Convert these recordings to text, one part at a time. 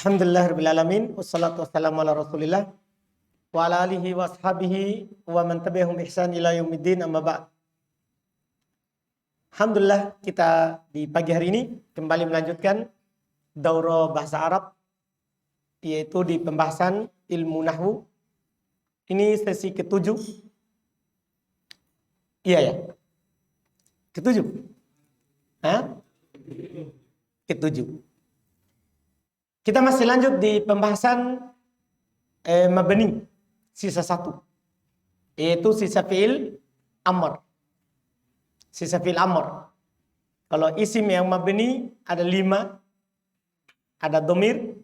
Alhamdulillahirrahmanirrahim. Wassalatu wassalamu ala rasulillah wa ala alihi wa ashabihi wa man tabi'ahum ihsan ila yaumiddin, amma ba'd. Alhamdulillah, kita di pagi hari ini kembali melanjutkan daurah bahasa Arab, yaitu di pembahasan ilmu nahwu. Ini sesi ketujuh. Iya ya? Ketujuh? Hah? Ketujuh. Kita masih lanjut di pembahasan mabni, sisa satu, yaitu sisa fi'il amr. Sisa fi'il amr. Kalau isim yang mabni ada 5, ada domir,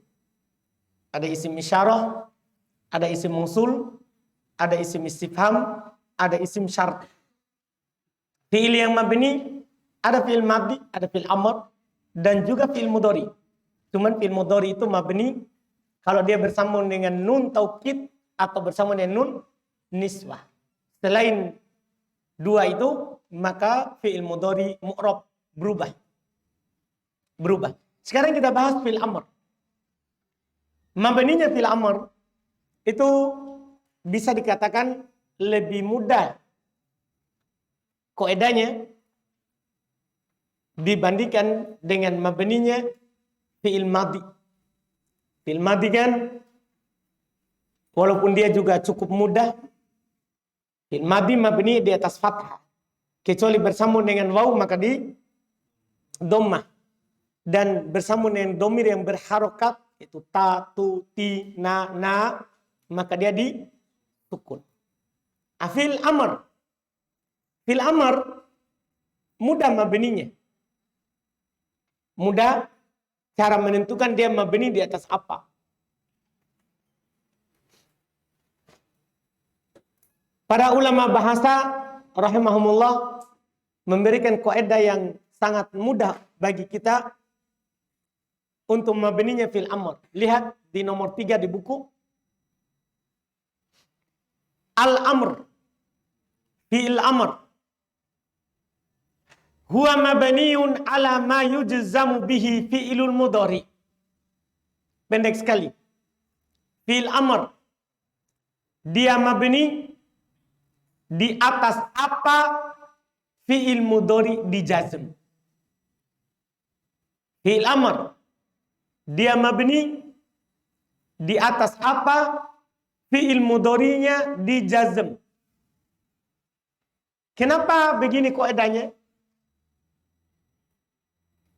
ada isim isyarah, ada isim mausul, ada isim istifham, ada isim syart. Fi'il yang mabni ada fi'il madhi, ada fi'il amr, dan juga fi'il mudhari. Cuman fi'il mudhari itu mabni kalau dia bersambung dengan nun taukid atau bersambung dengan nun niswah. Selain dua itu, maka fi'il mudhari mu'rab, berubah. Sekarang kita bahas fi'il amr. Mabninya fi'il amr itu bisa dikatakan lebih mudah kaidahnya dibandingkan dengan mabninya fi'il madhi. Fi'il madhi kan walaupun dia juga cukup mudah, fi'il madhi mabni di atas fathah. Kecuali bersambung dengan waw maka di dhammah. Dan bersambung dengan domir yang berharokat, itu ta, tu, ti, na, maka dia di sukun. Fi'il amr. Fi'il amr mudah mabninya. Mudah cara menentukan dia mabni di atas apa. Para ulama bahasa rahimahumullah memberikan kaidah yang sangat mudah bagi kita untuk mabninya fil amr. Lihat di nomor 3 di buku. Al-amr. Fi'il amr. Huwa mabniun ala ma yujzamu bihi fi'ilul mudhari. Pendek sekali. Fi'il amr. Dia mabni di atas apa fi'il mudhari dijazm. Fi'il amr. Dia mabni di atas apa fi'il mudharinya dijazm. Kenapa begini kaidahnya?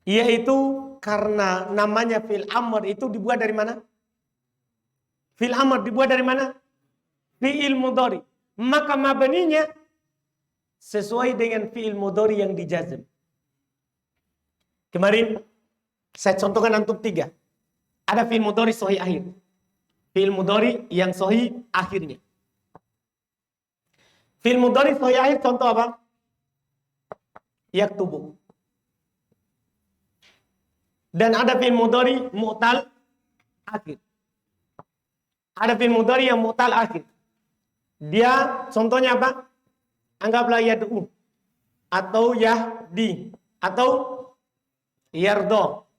Yaitu karena namanya fi'il amr itu dibuat dari mana? Fi'il amr dibuat dari mana? Fi'il mudhari. Maka mabninya sesuai dengan fi'il mudhari yang dijazm. Kemarin saya contohkan antum 3. Ada fi'il mudhari sahih akhir. Fi'il mudhari yang sahih akhirnya. Fi'il mudhari sahih akhir contoh apa? Yaktubu. Dan ada fi'il mudhari mu'tal akhir. Ada fi'il mudhari yang mu'tal akhir. Dia contohnya apa? Anggaplah yad'u atau yahdi atau yardo.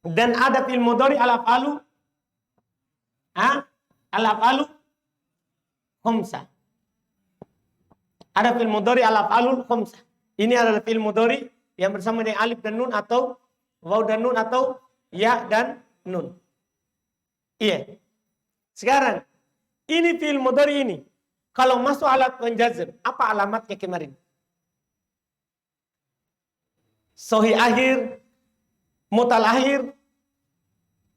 Dan ada fi'il mudhari al-af'alu al-af'alu khamsah. Ada fi'il mudhari al-af'alul khamsah. Ini adalah fi'il mudhari yang bersama dengan alif dan nun atau waw dan nun atau ya dan nun. Iya. Sekarang ini fi'il mudhari ini kalau masuk alat penjazm, apa alamatnya kemarin? Sahih akhir, mutal akhir,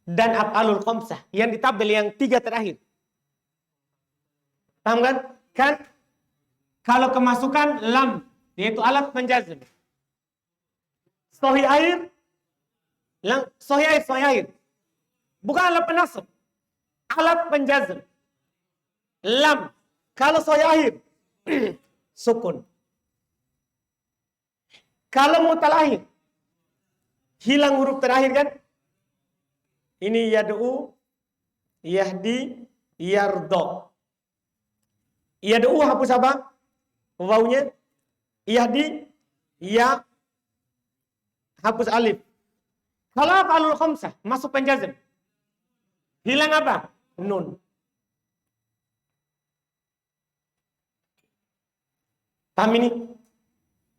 dan af'alul khamsah. Yang ditabel yang 3 terakhir. Paham kan? Kan kalau kemasukan lam, yaitu alat penjazm. Sahih akhir, sahih akhir. Bukan alat penasab. Alat penjazm. Lam. Kalau sahih akhir, sukun. Kalau mutal akhir, hilang huruf terakhir kan? Ini yad'u, yahdi, yardo. Yad'u hapus apa? Wawunya. Yahdi, ya, hapus alif. Kalau af'alul khamsah masuk penjazm, hilang apa? Nun. Paham ini?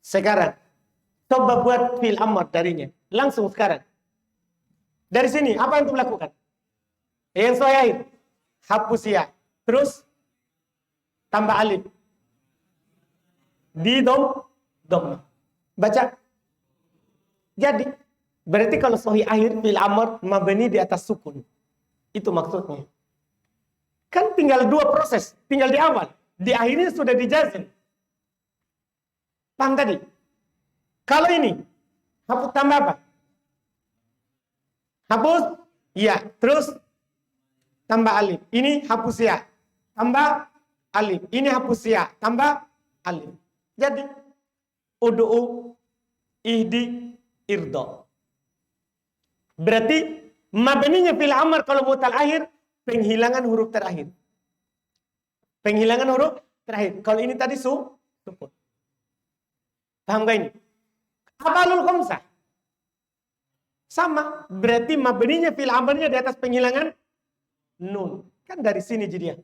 Sekarang coba buat fi'il amr darinya. Langsung sekarang. Dari sini apa yang antum lakukan? Yang sahih, hapus ya. Terus tambah alif. Di dom. Baca. Jadi berarti kalau sahih akhir fi'il amr mabni di atas sukun. Itu maksudnya. Kan tinggal dua proses, tinggal di awal. Di akhirnya sudah dijazm. Paham tadi? Kalau ini hapus tambah apa? Hapus ya, terus tambah alif. Ini hapus ya, tambah alif. Ini hapus ya, tambah alif. Jadi ud'u, ihdi, irdo. Berarti mabninya fil amr kalau mutal akhir penghilangan huruf terakhir. Penghilangan huruf terakhir. Kalau ini tadi sukun. Paham gak ini? Af'alul khamsah sama, berarti mabninya fil amrnya di atas penghilangan nun. Kan dari sini jadi ya.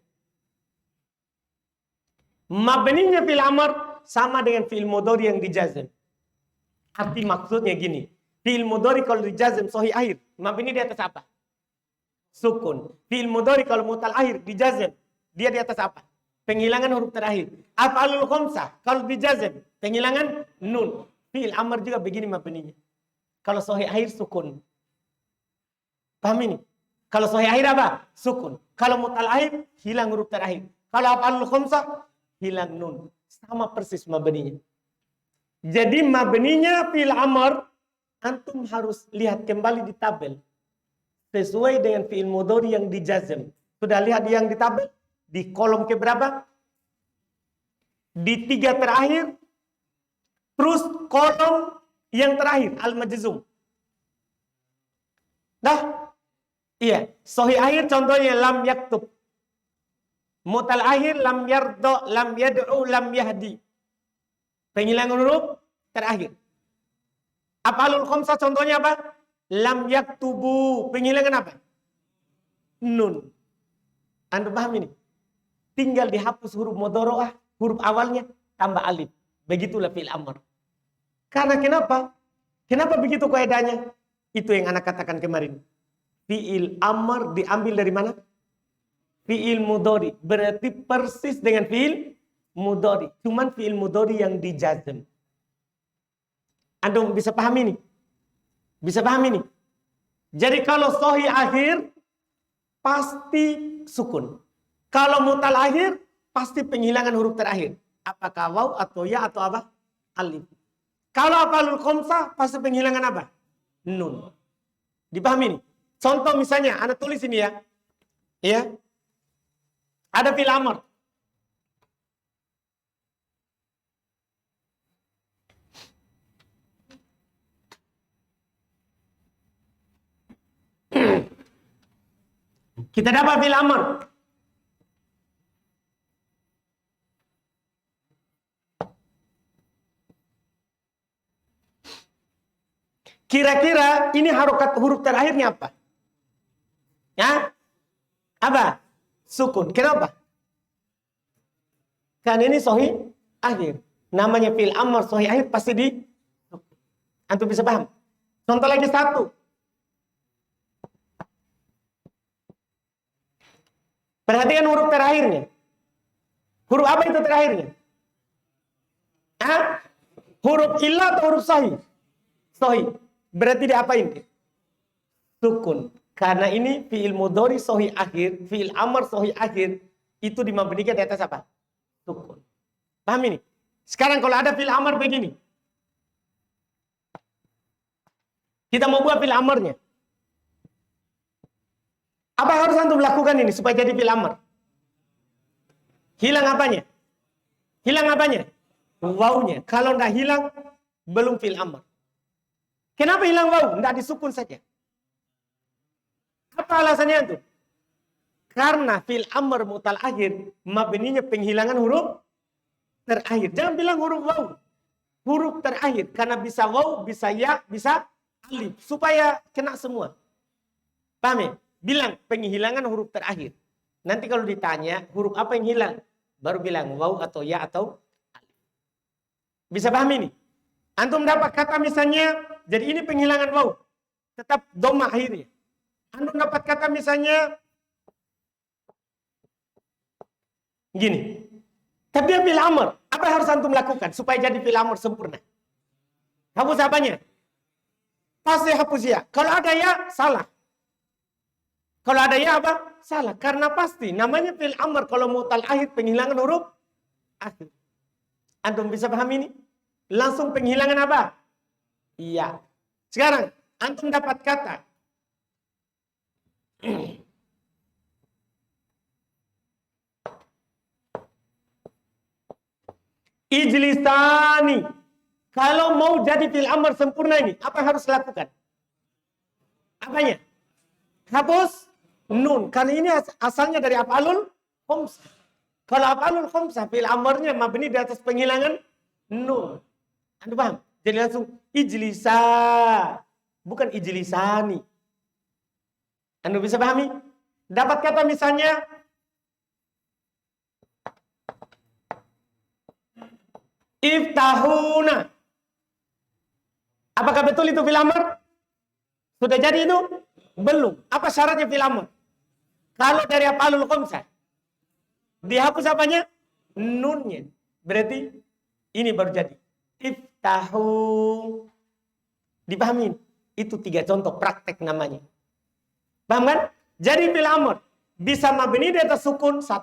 Mabninya fil amr sama dengan fi'il mudhari yang dijazm. Arti maksudnya gini, fi'il mudhari kalau dijazm sahih akhir, mabni di atas apa? Sukun. Fi'il mudhari kalau mutal akhir dijazm, dia di atas apa? Penghilangan huruf terakhir. Af'alul khamsah kalau dijazm, penghilangan nun. Fi'il amr juga begini mabninya. Kalau sahih akhir sukun. Paham ini? Kalau sahih akhir apa? Sukun. Kalau mutal akhir hilang huruf terakhir. Kalau af'alul khamsah hilang nun. Sama persis mabninya. Jadi mabninya fi'il amr antum harus lihat kembali di tabel sesuai dengan fi'il mudhari yang dijazm. Sudah lihat yang di tabel? Di kolom keberapa? Di 3 terakhir. Terus kolom yang terakhir al-majzum. Dah? Iya, sahih akhir contohnya lam yaktub. Mutal akhir lam yardo, lam yad'u, lam yahdi. Penghilangan huruf terakhir. Af'alul khamsah contohnya apa? Lam yaktubu. Penghilangan apa? Nun. Anda paham ini? Tinggal dihapus huruf mudhari'ah, huruf awalnya tambah alif. Begitulah fi'il amr. Karena kenapa? Kenapa begitu kaidahnya? Itu yang anak katakan kemarin. Fi'il amr diambil dari mana? Fi'il mudhari. Berarti persis dengan fi'il mudhari. Cuman fi'il mudhari yang dijazm. Anda bisa paham ini? Bisa paham ini? Jadi kalau sahih akhir pasti sukun. Kalau mutal akhir pasti penghilangan huruf terakhir. Apakah waw atau ya atau apa? Alif. Kalau af'alul khamsah pasti penghilangan apa? Nun. Dipahami ini? Contoh misalnya, Anda tulis ini ya. Ya. Ada fi'il amr. Kita dapat fi'il amr. Kira-kira ini harokat huruf terakhirnya apa? Ya? Apa? Sukun. Kenapa? Karena ini sahih akhir. Namanya fi'il amr sahih akhir pasti di antum bisa paham. Contoh lagi satu. Perhatikan huruf terakhirnya. Huruf apa itu terakhirnya? Hah? Huruf illah atau huruf sahih? Sahih. Berarti diapain? Sukun. Karena ini fi'il mudhari sahih akhir, fi'il amr sahih akhir, itu dimabnikan di atas apa? Sukun. Paham ini? Sekarang kalau ada fi'il amr begini. Kita mau buat fi'il amrnya. Apa yang harus antum lakukan ini supaya jadi fi'il amr? Hilang apanya? Hilang apanya? Wawnya. Kalau enggak hilang, belum fi'il amr. Kenapa hilang waw? Enggak disukun saja. Apa alasannya itu? Karena fi'il amr mutal akhir, mabninya penghilangan huruf terakhir. Jangan bilang huruf waw. Huruf terakhir. Karena bisa waw, bisa ya, bisa alif supaya kena semua. Paham ya? Bilang penghilangan huruf terakhir. Nanti kalau ditanya huruf apa yang hilang, baru bilang waw atau ya atau alif. Bisa paham ini? Antum dapat kata misalnya, jadi ini penghilangan waw, tetap dhamma akhirnya. Antum dapat kata misalnya gini. Tapi dia fil amr. Apa yang harus antum lakukan supaya jadi fil amr sempurna? Hapus apanya? Pasti hapus ya. Kalau ada ya, salah. Kalau ada ya apa? Salah. Karena pasti namanya fil amr kalau mu'tal akhir penghilangan huruf akhir. Antum bisa paham ini? Langsung penghilangan apa? Iya. Sekarang antum dapat kata ijlisani. Kalau mau jadi fil amr sempurna ini, apa yang harus lakukan? Apanya? Hapus nun. Karena ini asalnya dari af'alul khamsah. Kalau af'alul khamsah fil amrnya mabni di atas penghilangan nun. Anda paham? Jadi langsung ijlisa, bukan ijlisani. Anda bisa pahami? Dapat kata misalnya iftahuna. Apakah betul itu fil amr? Sudah jadi itu? Belum. Apa syaratnya fil amr? Kalau dari af'alul khamsah dihapus apanya? Nunnya. Berarti ini baru jadi. Iftahu. Dipahamin? Itu 3 contoh praktek namanya. Paham kan? Jadi fil amr bisa mabni di atas sukun 1,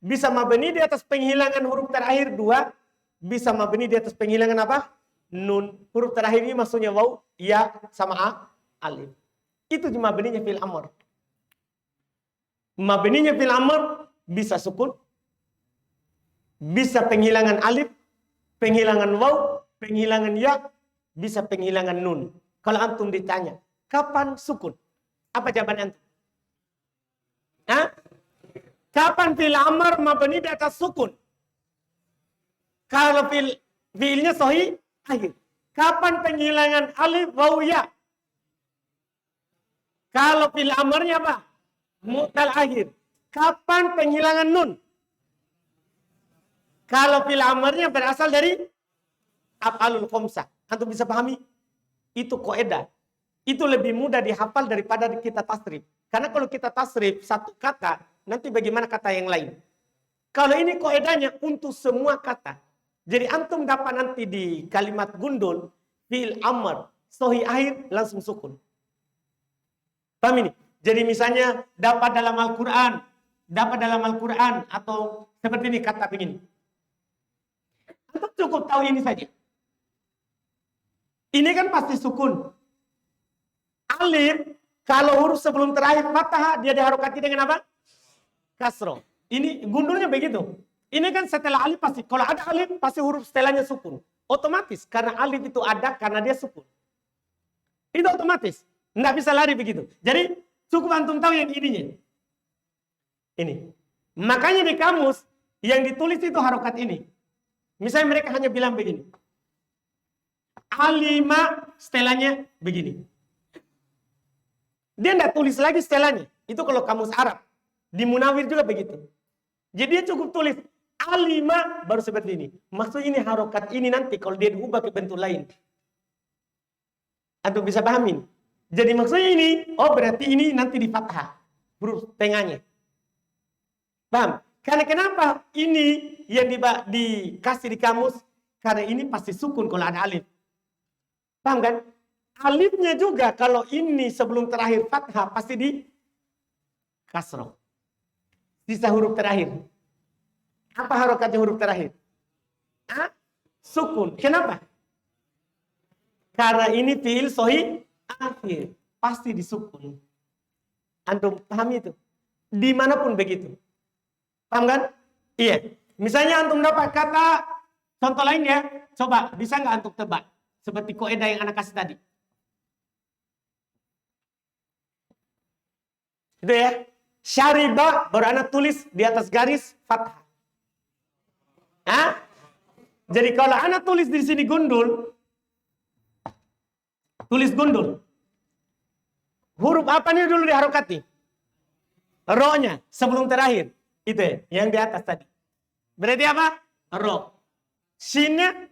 bisa mabni di atas penghilangan huruf terakhir 2, bisa mabni di atas penghilangan apa? Nun. Huruf terakhir ini maksudnya waw, ya sama alif. Itu cuma mabninya fil amr. Mabninya fil amr bisa sukun, bisa penghilangan alif, penghilangan waw, penghilangan ya, bisa penghilangan nun. Kalau antum ditanya, kapan sukun? Apa jawaban antum? Hah? Kapan fil amr mabni di atas sukun? Kalau fiilnya sahih akhir. Kapan penghilangan alif waw ya? Kalau fil amrnya apa? Mu'tal akhir. Kapan penghilangan nun? Kalau fil amrnya berasal dari af'alul khamsah. Antum bisa pahami? Itu kaidah. Itu lebih mudah dihafal daripada kita tasrif. Karena kalau kita tasrif satu kata, nanti bagaimana kata yang lain? Kalau ini kaidahnya untuk semua kata. Jadi antum dapat nanti di kalimat gundul, fil amr, sahih akhir, langsung sukun. Paham ini? Jadi misalnya dapat dalam Al-Quran, atau seperti ini kata begini. Antum cukup tahu ini saja. Ini kan pasti sukun. Alif, kalau huruf sebelum terakhir fathah, dia diharokati dengan apa? Kasroh. Ini gundulnya begitu. Ini kan setelah alif pasti, kalau ada alif pasti huruf setelahnya sukun. Otomatis, karena alif itu ada karena dia sukun. Itu otomatis. Nggak bisa lari begitu. Jadi, cukup antum tahu yang ininya. Ini. Makanya di kamus, yang ditulis itu harokat ini. Misalnya mereka hanya bilang begini. Alima setelahnya begini. Dia tidak tulis lagi setelahnya. Itu kalau kamus Arab. Di Munawir juga begitu. Jadi dia cukup tulis alima baru seperti ini. Maksudnya ini harokat ini nanti kalau dia diubah ke bentuk lain. Antum bisa pahamin. Jadi maksudnya ini, oh berarti ini nanti di fathah. Huruf tengahnya. Paham? Karena kenapa ini yang dikasih di kamus? Karena ini pasti sukun kalau ada alif. Paham kan? Alifnya juga kalau ini sebelum terakhir fathah pasti di kasroh. Sisa huruf terakhir. Apa harokatnya huruf terakhir? A, sukun. Kenapa? Karena ini fiil sahih akhir. Pasti disukun. Antum paham itu? Dimanapun begitu. Paham kan? Iya. Misalnya antum dapat kata, contoh lain ya. Coba, bisa nggak antum tebak? Seperti kaidah yang anak kasih tadi. Itu ya. Syariba baru anak tulis di atas garis fathah. Hah? Jadi kalau anak tulis di sini gundul, Tulis gundul. Huruf apa nih dulu diharokati? Ro-nya sebelum terakhir. Itu ya, yang di atas tadi. Berarti apa? Ro. Shinnya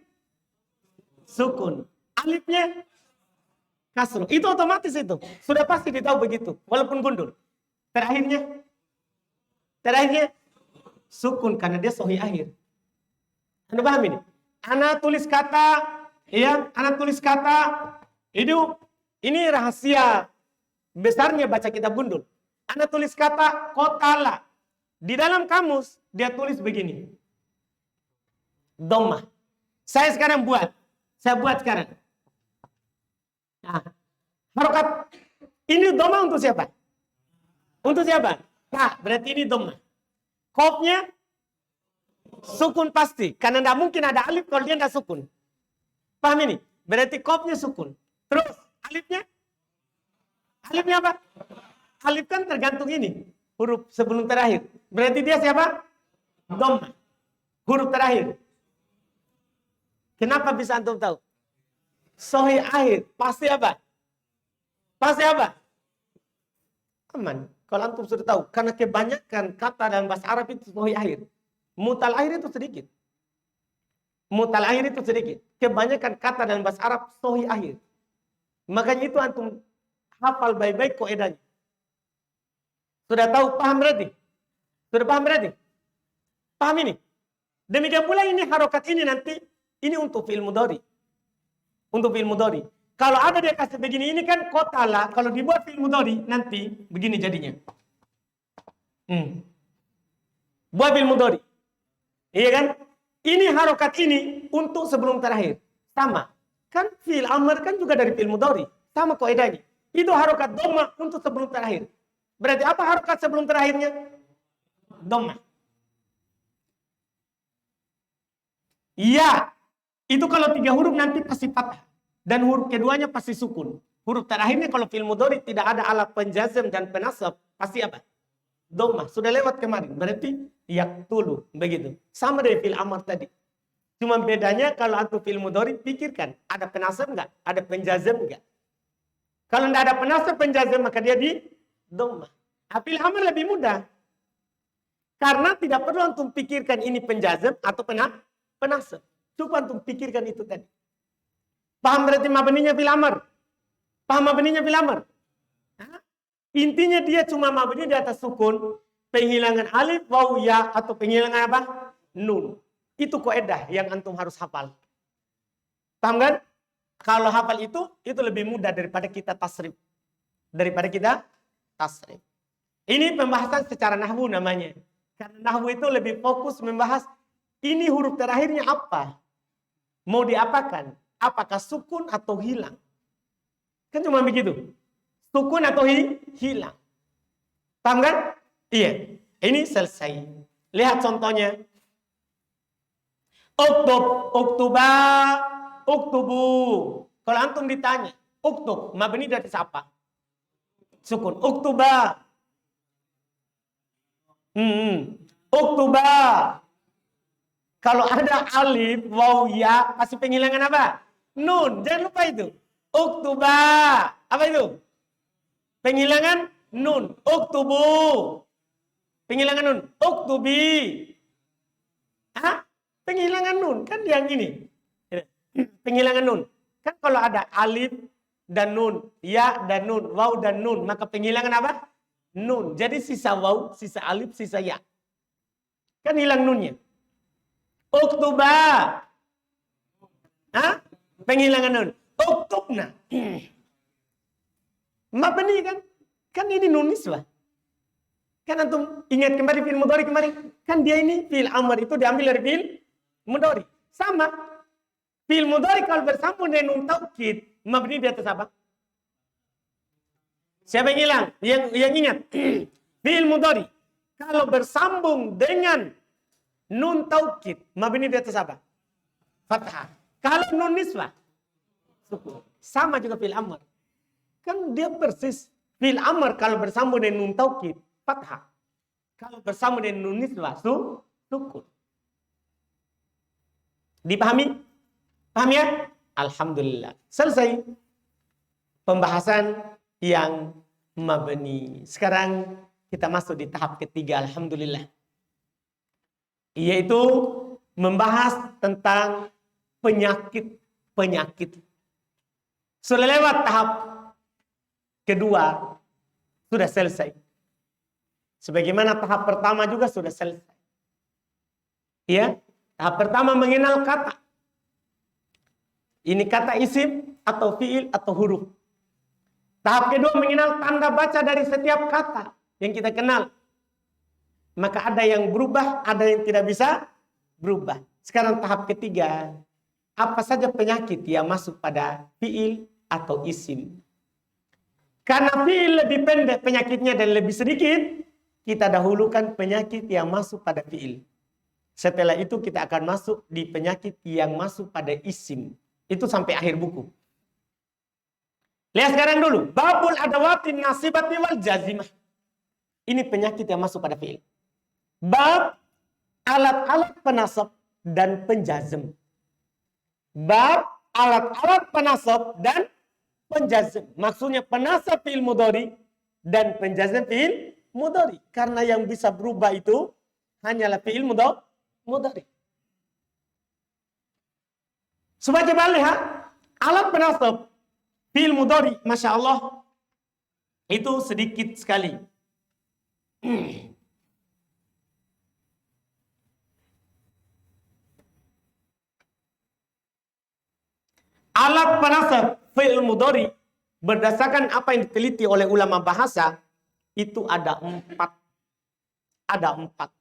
sukun. Alifnya kasro. Itu otomatis itu. Sudah pasti ditahu begitu. Walaupun gundul. Terakhirnya sukun karena dia sohi akhir. Anda paham ini? Ana tulis kata, ya, ana tulis kata ini rahasia besarnya baca kitab gundul. Ana tulis kata kotala. Di dalam kamus dia tulis begini. Dhammah. Saya buat sekarang. Nah, harokat ini dhammah untuk siapa? Untuk siapa? Nah, berarti ini dhammah. Qafnya sukun pasti. Karena tidak mungkin ada alif kalau dia tidak sukun. Paham ini? Berarti qafnya sukun. Terus alifnya? Alifnya apa? Alif kan tergantung ini. Huruf sebelum terakhir. Berarti dia siapa? Dhammah. Huruf terakhir. Kenapa bisa antum tahu? Sohi akhir. Pasti apa? Pasti apa? Aman. Kalau antum sudah tahu. Karena kebanyakan kata dalam bahasa Arab itu sohi akhir. Mutal akhir itu sedikit. Mutal akhir itu sedikit. Kebanyakan kata dalam bahasa Arab sohi akhir. Makanya itu antum hafal baik-baik kaidahnya. Sudah tahu, paham berarti? Sudah paham berarti? Paham ini? Demikian pula ini harokat ini nanti. Ini untuk fi'il mudhari. Untuk fi'il mudhari. Kalau ada dia kasih begini, ini kan kotala. Kalau dibuat fi'il mudhari, nanti begini jadinya. Buat fi'il mudhari. Iya kan? Ini harokat ini untuk sebelum terakhir. Sama. Kan fi'il amr kan juga dari fi'il mudhari. Sama kaidahnya. Itu harokat dhammah untuk sebelum terakhir. Berarti apa harokat sebelum terakhirnya? Dhammah. Iya. Itu kalau 3 huruf nanti pasti fathah. Dan huruf keduanya pasti sukun. Huruf terakhirnya kalau fi'il mudhari tidak ada alat penjazm dan penasab. Pasti apa? Dhammah. Sudah lewat kemarin. Berarti yaktulu. Begitu. Sama dari fi'il amr tadi. Cuma bedanya kalau antum fi'il mudhari pikirkan. Ada penasab enggak? Ada penjazm enggak? Kalau tidak ada penasab penjazm maka dia di dhammah. Fi'il amr lebih mudah. Karena tidak perlu antum pikirkan ini penjazm atau penasab. Coba antum pikirkan itu tadi. Paham berarti mabninya fi'il amr? Paham mabninya fi'il amr? Intinya dia cuma mabni di atas sukun, penghilangan alif, waw, ya, atau penghilangan apa? Nun. Itu kaidah yang antum harus hafal. Paham kan? Kalau hafal itu lebih mudah daripada kita tasrif. Ini pembahasan secara nahwu namanya. Karena nahwu itu lebih fokus membahas ini huruf terakhirnya apa? Mau diapakan? Apakah sukun atau hilang? Kan cuma begitu. Sukun atau hilang. Paham kan? Iya. Ini selesai. Lihat contohnya. Uktub, uktuba, uktubu. Kalau antum ditanya, uktub, mabni dari siapa? Sukun. Uktuba. Uktuba. Kalau ada alif, waw, ya, pasti penghilangan apa? Nun. Jangan lupa itu. Uktuba. Apa itu? Penghilangan nun. Uktubu. Penghilangan nun. Uktubi. Penghilangan nun. Kan yang ini. Penghilangan nun. Kan kalau ada alif dan nun, ya dan nun, waw dan nun, maka penghilangan apa? Nun. Jadi sisa waw, sisa alif, sisa ya. Kan hilang nunnya. Uktuba. Penghilangan nun. Uktubna. Mabni kan? Kan ini nun nisbah. Kan antum ingat kembali fi'il mudhari kemarin? Kan dia ini fi'il amr itu diambil dari fi'il mudhari. Sama. Fi'il mudhari kalau bersambung dengan nun taukid, mabni di atas apa? Siapa yang hilang? Yang ingat? Fi'il mudhari kalau bersambung dengan nun taukid, mabni di atas apa? Fathah. Kalau nun nisbah, sukun. Sama juga fi'il amr. Kan dia persis. Fi'il amr kalau bersambung dengan nun taukid, fathah. Kalau bersambung dengan nun nisbah, sukun. Dipahami? Paham ya? Alhamdulillah. Selesai. pembahasan yang mabni. Sekarang kita masuk di tahap ketiga, alhamdulillah. Yaitu membahas tentang penyakit-penyakit. Sudah lewat tahap kedua, sudah selesai. Sebagaimana tahap pertama juga sudah selesai. Ya, tahap pertama mengenal kata. Ini kata isim atau fiil atau huruf. Tahap kedua mengenal tanda baca dari setiap kata yang kita kenal. Maka ada yang berubah, ada yang tidak bisa berubah. Sekarang tahap ketiga, apa saja penyakit yang masuk pada fiil atau isim. Karena fiil lebih pendek penyakitnya dan lebih sedikit, kita dahulukan penyakit yang masuk pada fiil. Setelah itu kita akan masuk di penyakit yang masuk pada isim. Itu sampai akhir buku. Lihat sekarang dulu. Babul adawatin nasibati wal jazimah. Ini penyakit yang masuk pada fiil. Bab alat-alat penasab dan penjazm. Bab alat-alat penasab dan penjazm. Maksudnya penasab fiil mudhari dan penjazm fiil mudhari. Karena yang bisa berubah itu hanyalah fiil mudhari. Supaya kita lihat alat penasab fiil mudhari, masya Allah, itu sedikit sekali. Alat penasab fiil mudhari berdasarkan apa yang diteliti oleh ulama bahasa itu ada 4. Ada 4.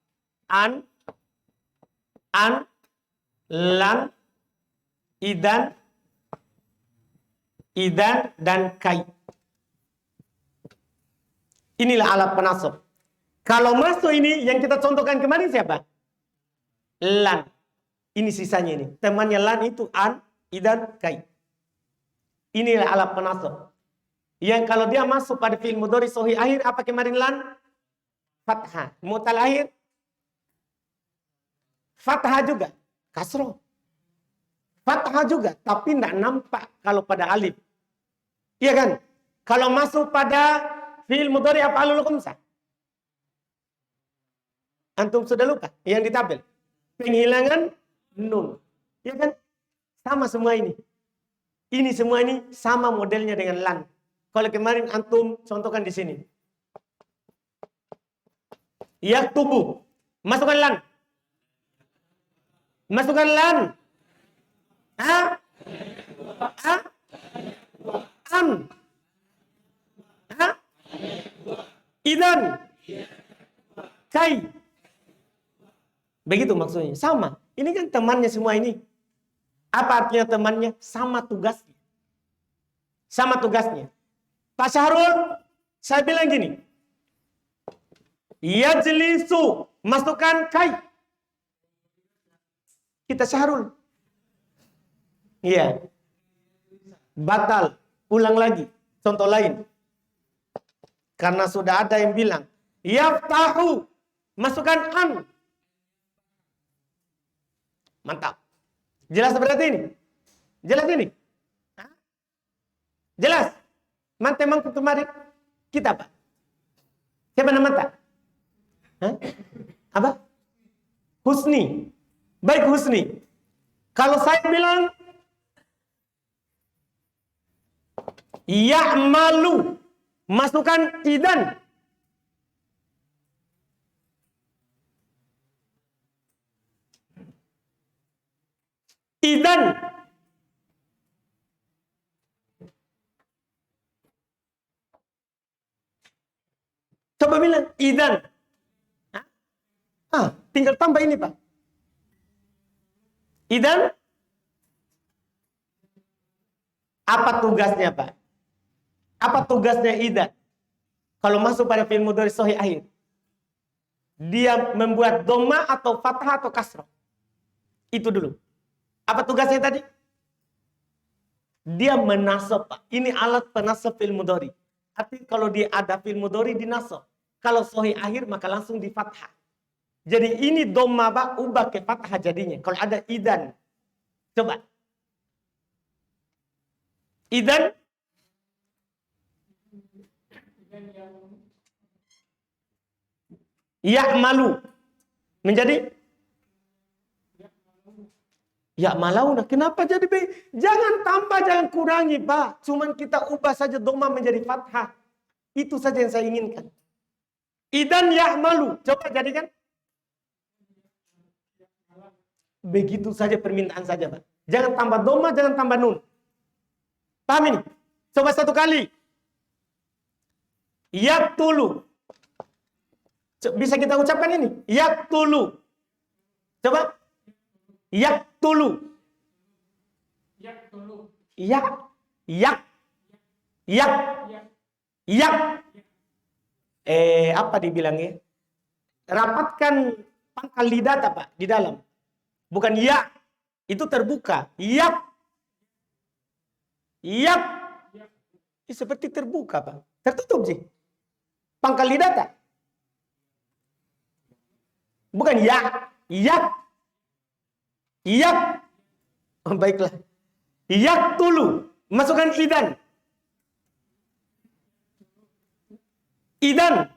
An, lan, idan, dan kai. Inilah alat penasab. Kalau masuk ini yang kita contohkan kemarin siapa? Lan. Ini sisanya ini. Temannya lan itu an, idan, kai. Inilah alat penasab. Yang kalau dia masuk pada fi'il mudhari sahih akhir apa kemarin lan? Fathah. Mutal akhir fathah juga. Kasroh. Fathah juga, tapi tidak nampak kalau pada alif. Iya kan? Kalau masuk pada fi'il mudhari apa alul khamsah? Antum sudah lupa yang ditabel. Penghilangan nun. Iya kan? Sama semua ini. Ini semua ini sama modelnya dengan lan. Kalau kemarin antum contohkan di sini. Yaktubu. Masukkan lan. Masukkan lan. An. Idan. Kai. Begitu maksudnya. Sama. Ini kan temannya semua ini. Apa artinya temannya? Sama tugasnya. Sama tugasnya. Pak Syahrul, saya bilang gini. Yajlisu. Masukkan kai. Kita Syahrul. Iya. Batal. Ulang lagi. Contoh lain. Karena sudah ada yang bilang. Yaftahu. Masukkan an. Mantap. Jelas berarti ini? Jelas ini? Hah? Jelas? Mantap memang kemarin. Kita apa? Siapa nama tak? Hah? Apa? Husni. Baik Husni. Kalau saya bilang ya'malu, masukkan idan. Idan. Coba bilang idan. Tinggal tambah ini, Pak. Idan. Apa tugasnya, Pak? Apa tugasnya idan? Kalau masuk pada fi'il mudhari sahih akhir. Dia membuat dhamma atau fathah atau kasrah. Itu dulu. Apa tugasnya tadi? Dia menasab, Pak. Ini alat penasab fi'il mudhari. Artinya kalau dia ada fi'il mudhari dinasab. Kalau sahih akhir maka langsung di fathah. Jadi ini dhamma, Pak, ubah ke fathah jadinya. Kalau ada idan. Coba. Idan Ya'malu menjadi ya'malauna. Kenapa jadi B? Jangan tambah, jangan kurangi, Pak. Cuman kita ubah saja doma menjadi fathah. Itu saja yang saya inginkan. Idan ya'malu. Coba jadikan. Begitu saja permintaan saja, Pak. Jangan tambah doma, jangan tambah nun. Paham ini? Coba satu kali. Yaktulu. Bisa kita ucapkan ini? Yaktulu. Coba. Yaktulu. Yak. Yak. Yak. Yak. Apa dibilangnya? Rapatkan pangkal lidah Pak di dalam. Bukan ya. Itu terbuka. Yak. Yak. Ini seperti terbuka, Pak. Tertutup sih. Pangkal lidah tak? Bukan ya. Yak. Yak. Oh, baiklah. Yak tulu. Masukkan idan. Idan.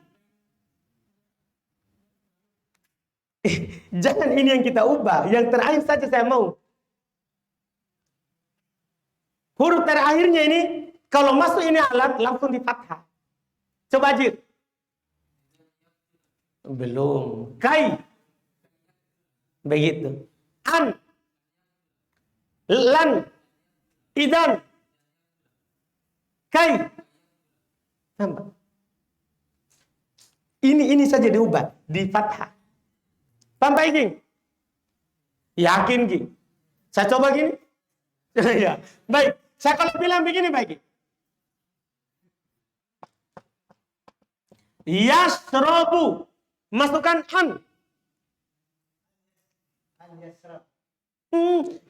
Jangan ini yang kita ubah. Yang terakhir saja saya mau. Huruf terakhirnya ini, kalau masuk ini alat, langsung di fathah. Coba Jir. Belum. Kai. Begitu. An. Lan. Idan. Kai. Nampak? Ini saja diubah. Di fathah. Paham Pak Iki? Yakin Ki? Saya coba gini? Ya. Baik. Saya kalau bilang begini Pak Iki. Yasrobu. Masukkan an.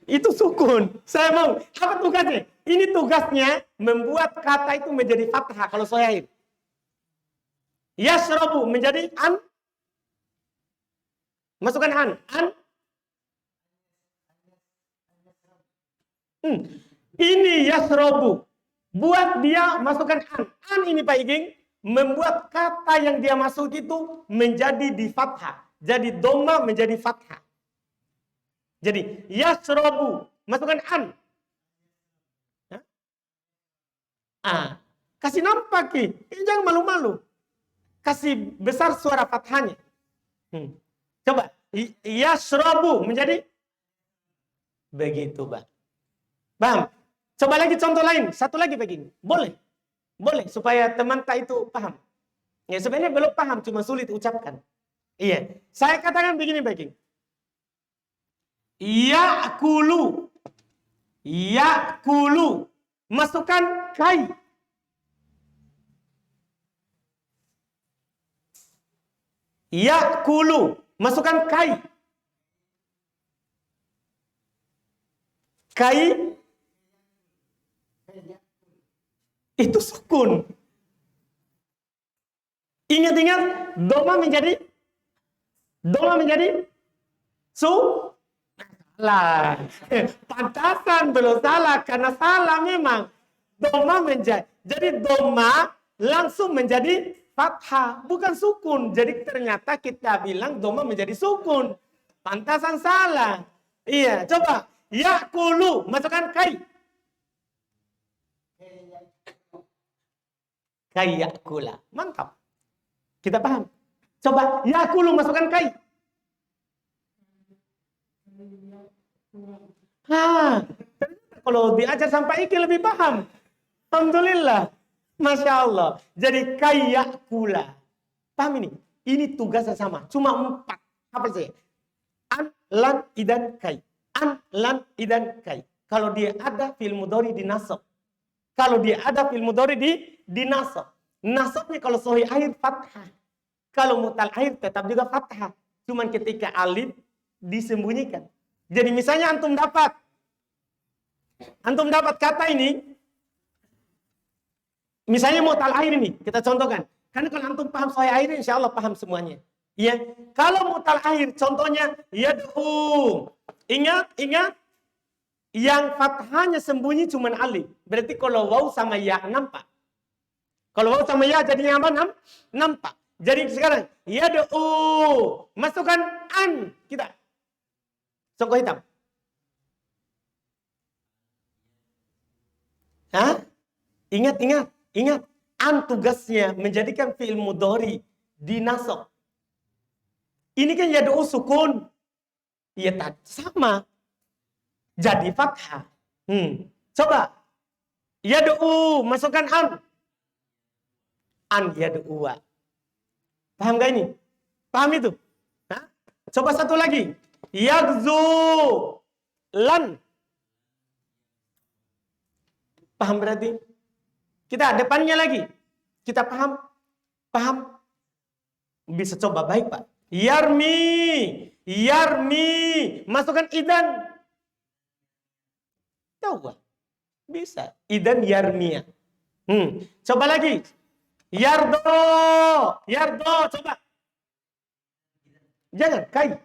Itu sukun. Saya mau. Apa tugasnya? Ini tugasnya membuat kata itu menjadi fathah kalau sahih. Yasrobu menjadi an. Masukkan an. An. Ini yasrobu. Buat dia masukkan an. An ini Pak Iging. Membuat kata yang dia masuk itu menjadi di fathah. Jadi doma menjadi fathah. Jadi yasrobu. Masukkan an. Kasih nampak Ki. Jangan malu-malu. Kasih besar suara fathahnya. Coba. Yasrobu menjadi. Begitu Pak. Paham? Coba lagi contoh lain. Satu lagi begini. Boleh. Boleh. Supaya teman tak itu paham. Ya sebenarnya belum paham. Cuma sulit ucapkan. Iya. Saya katakan begini begini. Ya'kulu. Ya'kulu. Masukkan kai. Ya'kulu. Masukkan kai. Kai. Itu sukun. Ingat-ingat, doma menjadi salah. Pantasan belum salah karena salah memang. Doma menjadi. Jadi doma langsung menjadi fathah, bukan sukun. Jadi ternyata kita bilang doma menjadi sukun. Pantasan salah. Iya, coba. Ya'kulu, masukkan kai. Kai ya'kula. Mantap. Kita paham. Coba ya'kulu masukkan kai. Kalau diajar sampai iki lebih paham. Alhamdulillah. Masya Allah. Jadi kai ya'kula. Paham ini? Ini tugasnya sama. Cuma 4. Apa sih? An, lan, idan, kai. An, lan, idan, kai. Kalau dia ada fi'il mudhari dinasab. Kalau dia ada fi'il mudhari di nasab. Nasabnya kalau sahih akhir fathah. Kalau mutal akhir tetap juga fathah. Cuman ketika alif disembunyikan. Jadi misalnya antum dapat kata ini. Misalnya mutal akhir ini, kita contohkan. Karena kalau antum paham sahih akhir, insya Allah paham semuanya. Ya, kalau mutal akhir, contohnya yad'u. Ingat. Yang fathahnya sembunyi cuma alif. Berarti kalau waw sama ya nampak. Kalau waw sama ya jadinya apa? Nampak. Jadi sekarang yad'u, masukkan an kita. Songkok hitam. Hah? Ingat. An tugasnya menjadikan fi'il mudhari dinasab. Ini kan yad'u sukun. Ya tak sama. Jadi fathah. Coba. Yad'u, masukkan an. An yad'u. Paham gak ini? Paham itu? Hah? Coba satu lagi. Yagzu lan. Paham berarti? Kita depannya lagi. Kita paham? Paham? Bisa coba baik, Pak. Yarmi. Masukkan idan. Tahu, Pak? Bisa. Idan yarmiya. Coba lagi. Yardo, coba. Jangan, kai.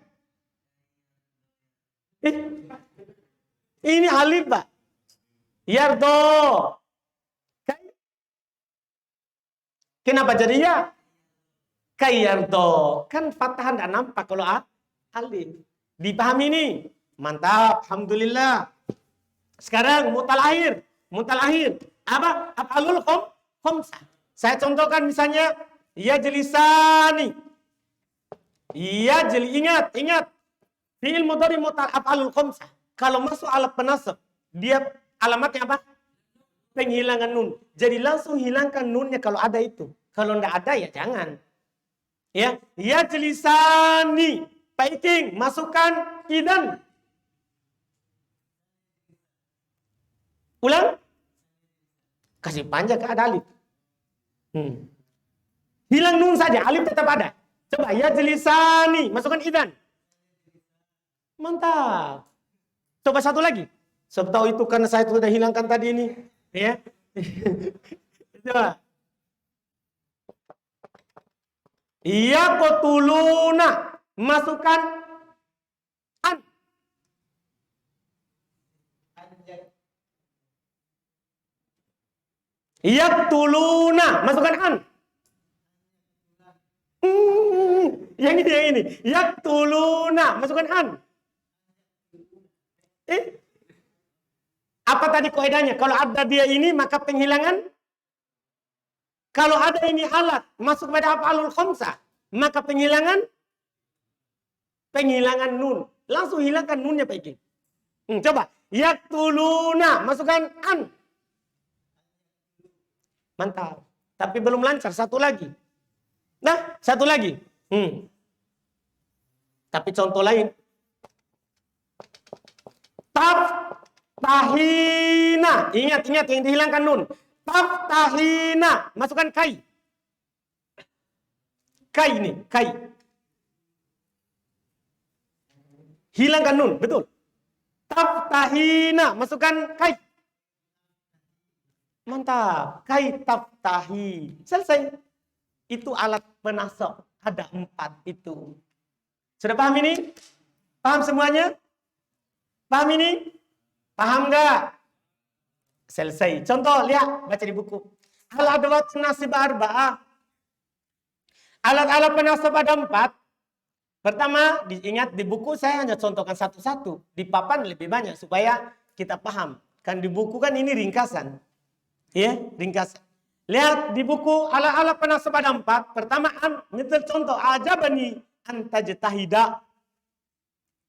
Ini alif, Pak. Yardo. Kai. Kenapa jadi ya? Kai yardo. Kan fathah tidak nampak kalau alif. Dipahami ini? Mantap, alhamdulillah. Sekarang mutalahir. Apa? Af'alul khamsah. Saya contohkan misalnya yajlisani. Ingat. Fi'il mudhari af'alul khamsah. Kalau masuk alat penasab, dia alamatnya apa? Penghilangan nun. Jadi langsung hilangkan nunnya kalau ada itu. Kalau tidak ada ya jangan. Ya, yajlisani. Paiking, masukkan idan. Ulang. Kasih panjang ke ada alif. Hilang nun saja, alif tetap ada. Coba yajlisani, masukkan idan. Mantap. Coba satu lagi. Sebab tahu itu karena saya sudah hilangkan tadi ini. Ya. Coba. Yaqtuluna, masukkan an. Yaqtuluna, masukkan an. Yang ini. Yaqtuluna, masukkan an. Apa tadi kaidahnya? Kalau ada dia ini maka penghilangan. Kalau ada ini alat masuk pada af'alul khamsah, maka penghilangan nun. Langsung hilangkan nunnya Pak Iki. Coba. Yaqtuluna, masukkan an. Mantap. Tapi belum lancar, satu lagi. Nah, satu lagi. Tapi contoh lain. Taftahina. Ingat yang dihilangkan nun. Taftahina. Masukkan kai. Kai. Hilangkan nun, betul. Taftahina. Masukkan kai. Mantap. Kai taftahi. Selesai. Itu alat penasab. Ada 4 itu. Sudah paham ini? Paham semuanya? Paham ini? Paham nggak? Selesai. Contoh, lihat. Baca di buku. Al-adawat nasib arba'ah. Alat-alat penasab ada 4. Pertama, diingat di buku saya hanya contohkan satu-satu. Di papan lebih banyak supaya kita paham. Kan di buku kan ini ringkasan. Ya, ringkasan. Lihat di buku alat-alat penasab ada 4. Pertama, misal contoh. Ajabani antajtahida.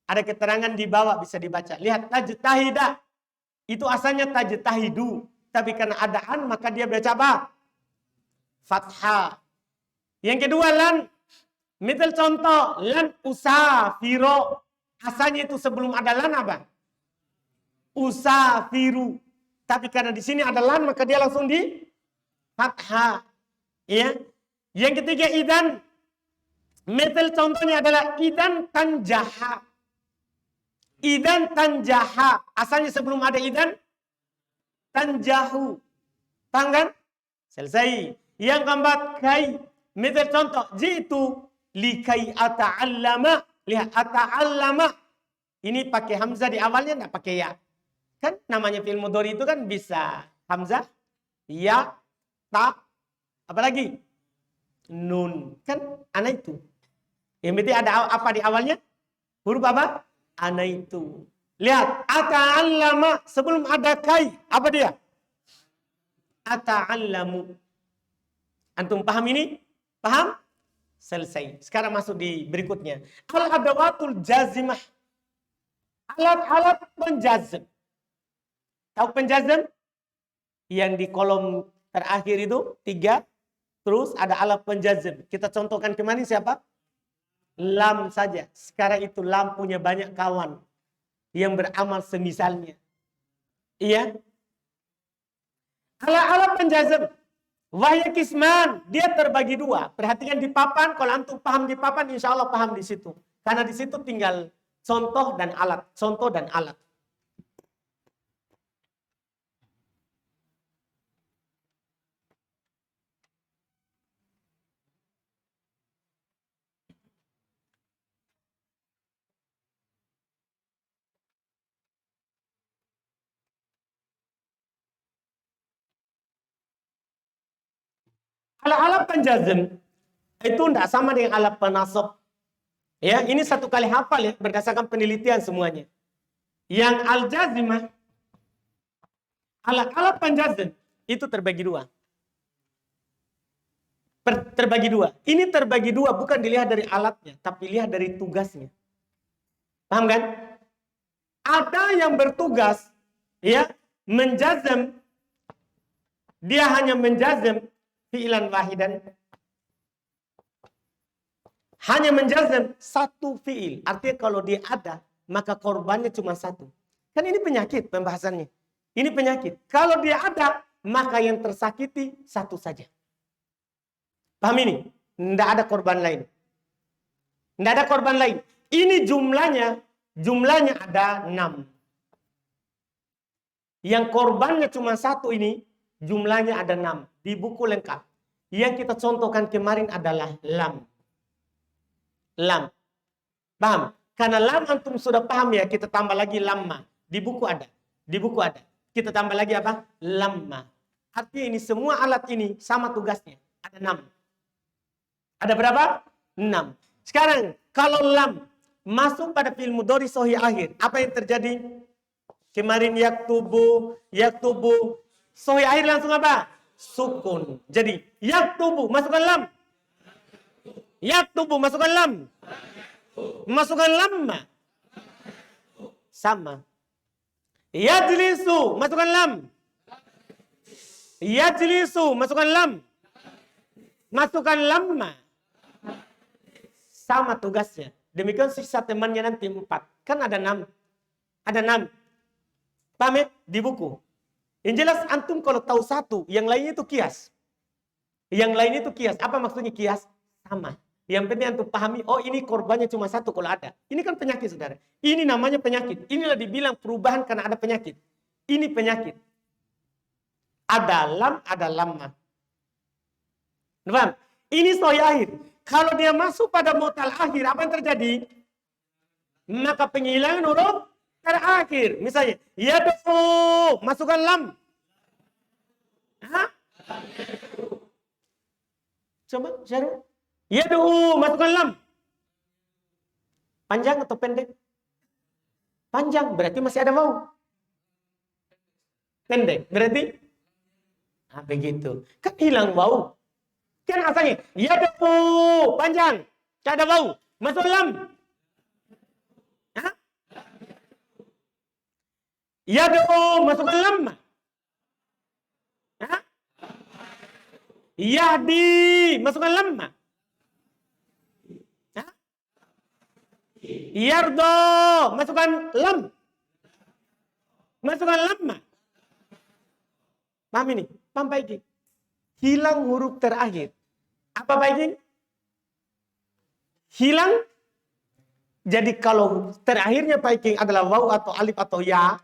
Ada keterangan di bawah bisa dibaca. Lihat tajtahida. Itu asalnya tajtahidu. Tapi karena ada an maka dia baca apa? Fathah. Yang kedua lan. Misal contoh lan usafiro. Asalnya itu sebelum ada lan apa? Usafiru. Tapi karena di sini ada lan maka dia langsung di fathah. Ya. Yang ketiga idan. Misal contohnya adalah idan tanjaha. Idan tanjaha. Asalnya sebelum ada idan. Tanjahu. Paham kan? Selesai. Yang keempat. Kai. Misal contoh. Jitu. Likai ata'allama. Lihat. Ata'allama. Ini pakai hamzah di awalnya. Tidak pakai ya. Kan namanya fi'il mudhari itu kan bisa. Hamzah. Ya. Ta. Apalagi? Nun. Kan ana itu. Yang penting ada apa di awalnya? Huruf apa? Ana itu. Lihat. Ata'allama. Sebelum ada kai. Apa dia? Ata'allamu. Antum paham ini? Paham? Selesai. Sekarang masuk di berikutnya. Al-adawatul jazimah. Alat-alat penjazm. Tahu penjazm? Yang di kolom terakhir itu 3. Terus ada alat penjazm. Kita contohkan kemarin siapa? Lam saja. Sekarang itu lam punya banyak kawan yang beramal semisalnya. Iya. Alat-alat penjazm. Wahya kisman. Dia terbagi 2. Perhatikan di papan. Kalau antum paham di papan, insya Allah paham di situ. Karena di situ tinggal contoh dan alat. Contoh dan alat. Alat-alat penjazm itu tidak sama dengan alat penasab. Ya, ini satu kali hafal ya, berdasarkan penelitian semuanya. Yang al-jazimah, alat-alat penjazm itu terbagi 2. Terbagi 2. Ini terbagi 2 bukan dilihat dari alatnya, tapi lihat dari tugasnya. Paham kan? Ada yang bertugas ya menjazm, dia hanya menjazm fi'lan wahidan. Hanya menjazm satu fi'il. Artinya kalau dia ada, maka korbannya cuma satu. Kan ini penyakit pembahasannya. Ini penyakit. Kalau dia ada, maka yang tersakiti satu saja. Paham ini? Tidak ada korban lain. Tidak ada korban lain. Ini jumlahnya ada 6. Yang korbannya cuma satu ini, jumlahnya ada 6. Di buku lengkap. Yang kita contohkan kemarin adalah lam. Lam. Paham? Karena lam antum sudah paham ya, kita tambah lagi lamma. Di buku ada. Di buku ada. Kita tambah lagi apa? Lamma. Artinya ini semua alat ini sama tugasnya. Ada 6. Ada berapa? 6. Sekarang kalau lam masuk pada fi'il mudhari sahih akhir, apa yang terjadi? Kemarin yaktubu sahih akhir langsung apa? Sukun. Jadi yaktubu masukkan lam. Yaktubu masukkan lam. Masukkan lamma. Sama. Yajlisu masukkan lam. Yajlisu masukkan lam. Masukkan lamma. Sama tugasnya. Demikian sisa temannya nanti 4. Kan ada 6. Ada 6. Paham ya? Di buku. Yang jelas antum kalau tahu satu, yang lainnya itu kias. Yang lainnya itu kias. Apa maksudnya kias? Sama. Yang penting antum pahami, oh ini korbannya cuma satu kalau ada. Ini kan penyakit, saudara. Ini namanya penyakit. Inilah dibilang perubahan karena ada penyakit. Ini penyakit. Ada lam, ada lamma. Paham? Ini sahih akhir. Kalau dia masuk pada mu'tal akhir, apa yang terjadi? Maka penghilangan huruf terakhir. Misalnya, yad'u, masukkan lam. Hah? Coba, Syarul. Yad'u, masukkan lam. Panjang atau pendek? Panjang, berarti masih ada waw. Pendek, berarti? Nah, begitu. Kan hilang waw. Kan asalnya, yad'u, panjang. Tak ada waw. Masuk lam. Hah? Yad'u, masukkan lam. Hah? Yahdi, masukkan lam. Hah? Yardo, masukkan lam. Masukkan lam. Paham ini? Paham baik? Hilang huruf terakhir. Apa baik? Hilang. Jadi kalau terakhirnya baik adalah waw atau alif atau ya,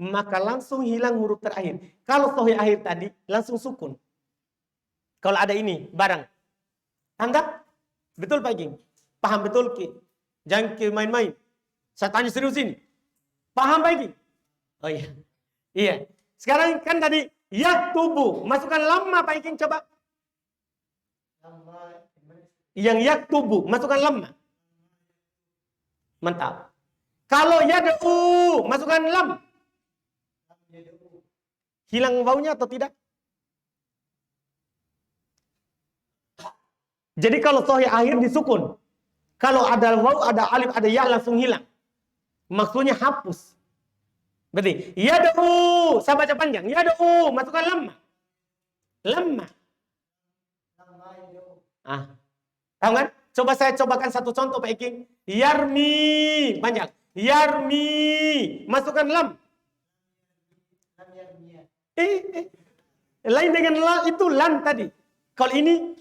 maka langsung hilang huruf terakhir. Kalau sahih akhir tadi, langsung sukun. Kalau ada ini, barang. Anggap? Betul Pak King? Paham betul Ki? Jangan main-main. Saya tanya serius ini. Paham Pak King? Oh iya. Iya. Sekarang kan tadi, yaktubu. Masukkan lamma Pak King coba. Yang yaktubu, masukkan lamma. Mantap. Kalau yad'u, masukkan lam. Hilang wawunya atau tidak? Jadi kalau sahih akhir disukun. Kalau ada waw, ada alif, ada ya langsung hilang. Maksudnya hapus. Berarti yad'u, saya baca panjang. Yad'u, masukkan lamma. Lamma. Tahu kan? Coba saya cobakan satu contoh Pak Iki. Yarmi, panjang. Yarmi, masukkan lam. Lain dengan la, itu lan tadi. Kalau ini,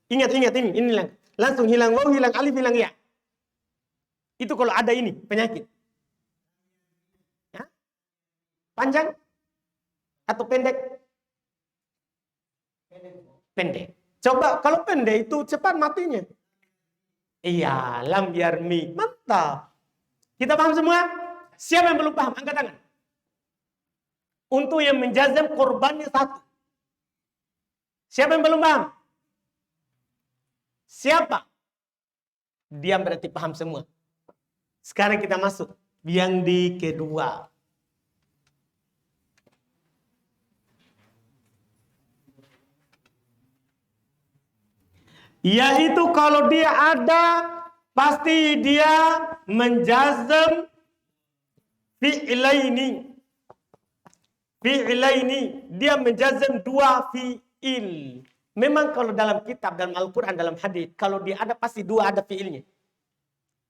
ingat ini lang. Langsung hilang waw, hilang alif, hilang ya. Itu kalau ada ini, penyakit. Ya? Panjang atau pendek? Pendek. Coba kalau pendek itu cepat matinya. Iya, lam yarmi. Mantap. Kita paham semua? Siapa yang belum paham? Angkat tangan. Untuk yang menjazam korbannya satu. Siapa yang belum paham? Siapa? Dia berarti paham semua. Sekarang kita masuk yang di kedua. Yaitu kalau dia ada, pasti dia menjazam fi'laini. Fi'laini, dia menjazam dua fi'il. Memang kalau dalam kitab, dalam Al-Quran, dalam hadis, kalau dia ada pasti dua ada fi'ilnya.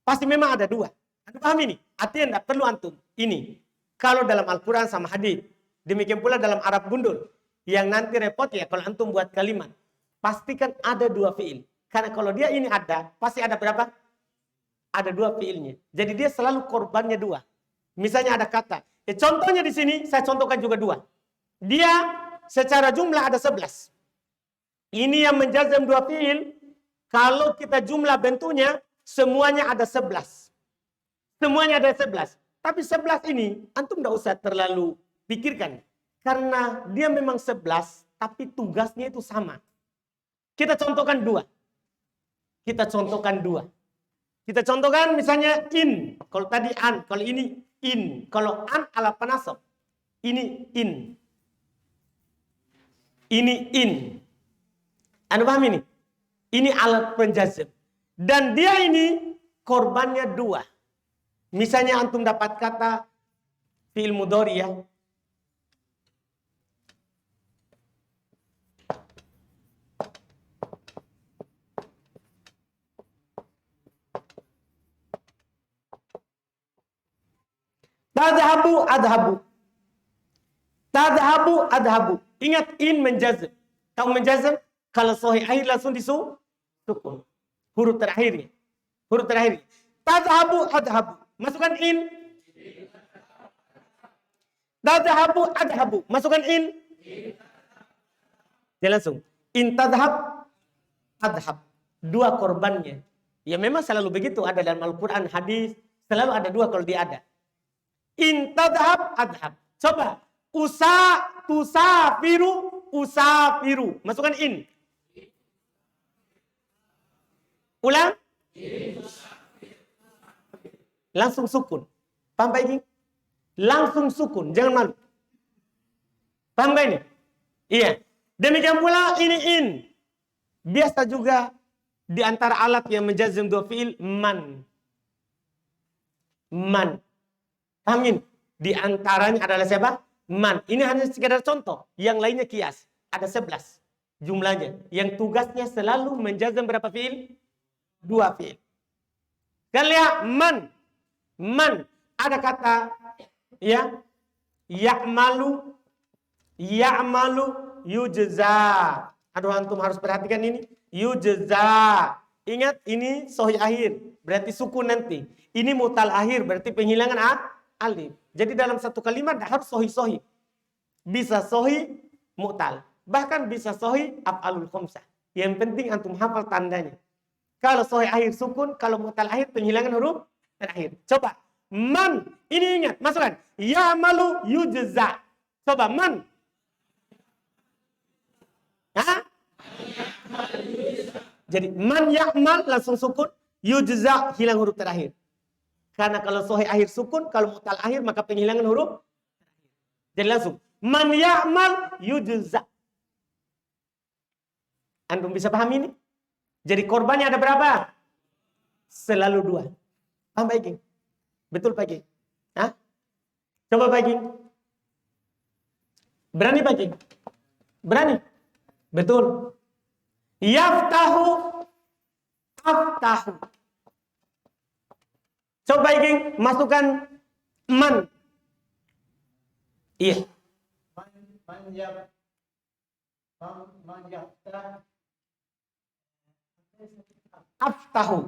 Pasti memang ada dua. Anda paham ini? Artinya tidak perlu antum. Ini. Kalau dalam Al-Quran sama hadis. Demikian pula dalam Arab gundul. Yang nanti repot ya kalau antum buat kalimat. Pastikan ada dua fi'il. Karena kalau dia ini ada, pasti ada berapa? Ada dua fi'ilnya. Jadi dia selalu korbannya dua. Misalnya ada kata. Contohnya di sini, saya contohkan juga dua. Dia secara jumlah ada 11. Ini yang menjazam dua fi'il. Kalau kita jumlah bentuknya, semuanya ada 11. Semuanya ada 11. Tapi 11 ini, antum tidak usah terlalu pikirkan. Karena dia memang 11, tapi tugasnya itu sama. Kita contohkan dua. Kita contohkan misalnya in. Kalau tadi an. Kalau ini in. Kalau an ala penasab. Ini in. Ini in. Anda paham ini? Ini alat penjazam. Dan dia ini korbannya dua. Misalnya antum dapat kata fi'il mudhari ya. Tadhabu adhabu. Tadhabu adhabu. Ingat in menjazam. Tahu menjazam? Kalau sahih akhir langsung disukun. Huruf terakhirnya. Huruf terakhir. Tadhabu adhabu. Masukkan in. Tadhabu adhabu. Masukkan in. Ya langsung. In tadhab adhab. Dua korbannya. Ya memang selalu begitu. Ada dalam Al-Quran, hadis. Selalu ada dua kalau dia ada. In tadhab adhab. Coba. Tusafiru. Usafiru. Masukkan in. Ulang. Langsung sukun. Paham Pak Iki? Langsung sukun. Jangan malu. Paham Pak ini? Iya. Demikian pula ini in. Biasa juga di antara alat yang menjazam dua fi'il man. Man. Paham ini? Di antaranya adalah siapa? Man. Ini hanya sekedar contoh. Yang lainnya kias. Ada 11 jumlahnya. Yang tugasnya selalu menjazam berapa fi'il? Dua fi'il. Kan lihat man. Man. Ada kata ya. Ya'malu. Ya'malu yujza. Aduh antum harus perhatikan ini. Yujza. Ingat ini sahih akhir. Berarti sukun nanti. Ini mutal akhir. Berarti penghilangan alif. Jadi dalam satu kalimat harus sahih-sahih. Bisa sahih mutal. Bahkan bisa sahih af'alul khamsah. Yang penting antum hafal tandanya. Kalau sahih akhir sukun, kalau mutal akhir penghilangan huruf terakhir. Coba. Man. Ini ingat. Masukkan. Ya'malu yujza. Coba. Man. Hah? Jadi man ya'mal langsung sukun, yujza hilang huruf terakhir. Karena kalau sohih akhir sukun, kalau mutal akhir maka penghilangan huruf. Jadi langsung man ya'mal yujza. Antum bisa paham ini? Jadi korbannya ada berapa? Selalu 2. Paham Pak King? Betul Pak King? Hah? Coba Pak King. Berani Pak King? Berani? Betul. Yaftahu, aftahu. Coba King, masukkan man. Iya. Man yaftah. Aftahu.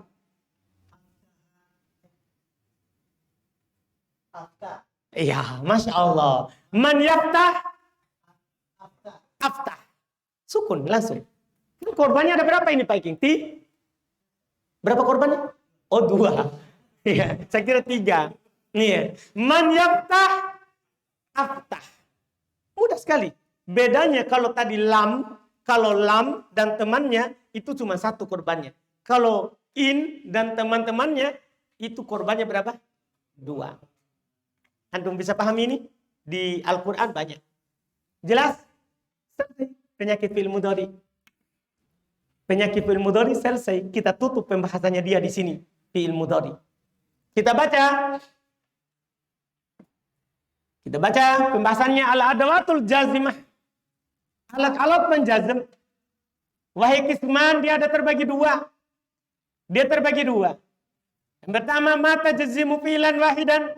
Iya, Masya Allah. Man yaftah. Aftah. Sukun langsung. Ini korbannya ada berapa ini Pak King? Berapa korbannya? Oh 2. Iya, saya kira 3. Iya. Man yaftah. Aftah. Mudah sekali. Bedanya kalau tadi lam, kalau lam dan temannya itu cuma 1 korbannya. Kalau in dan teman-temannya itu korbannya berapa? 2. Antum bisa paham ini? Di Al-Quran banyak. Jelas? Selesai penyakit fi'il mudhari. Penyakit fi'il mudhari selesai. Kita tutup pembahasannya dia di sini. Fi'il mudhari. Kita baca. Kita baca pembahasannya al-adawatul jazimah. Alat-alat penjazm. Wahai kisman, dia ada terbagi 2. Dia terbagi 2. Yang pertama, mata jazimu fi'lan wahidan.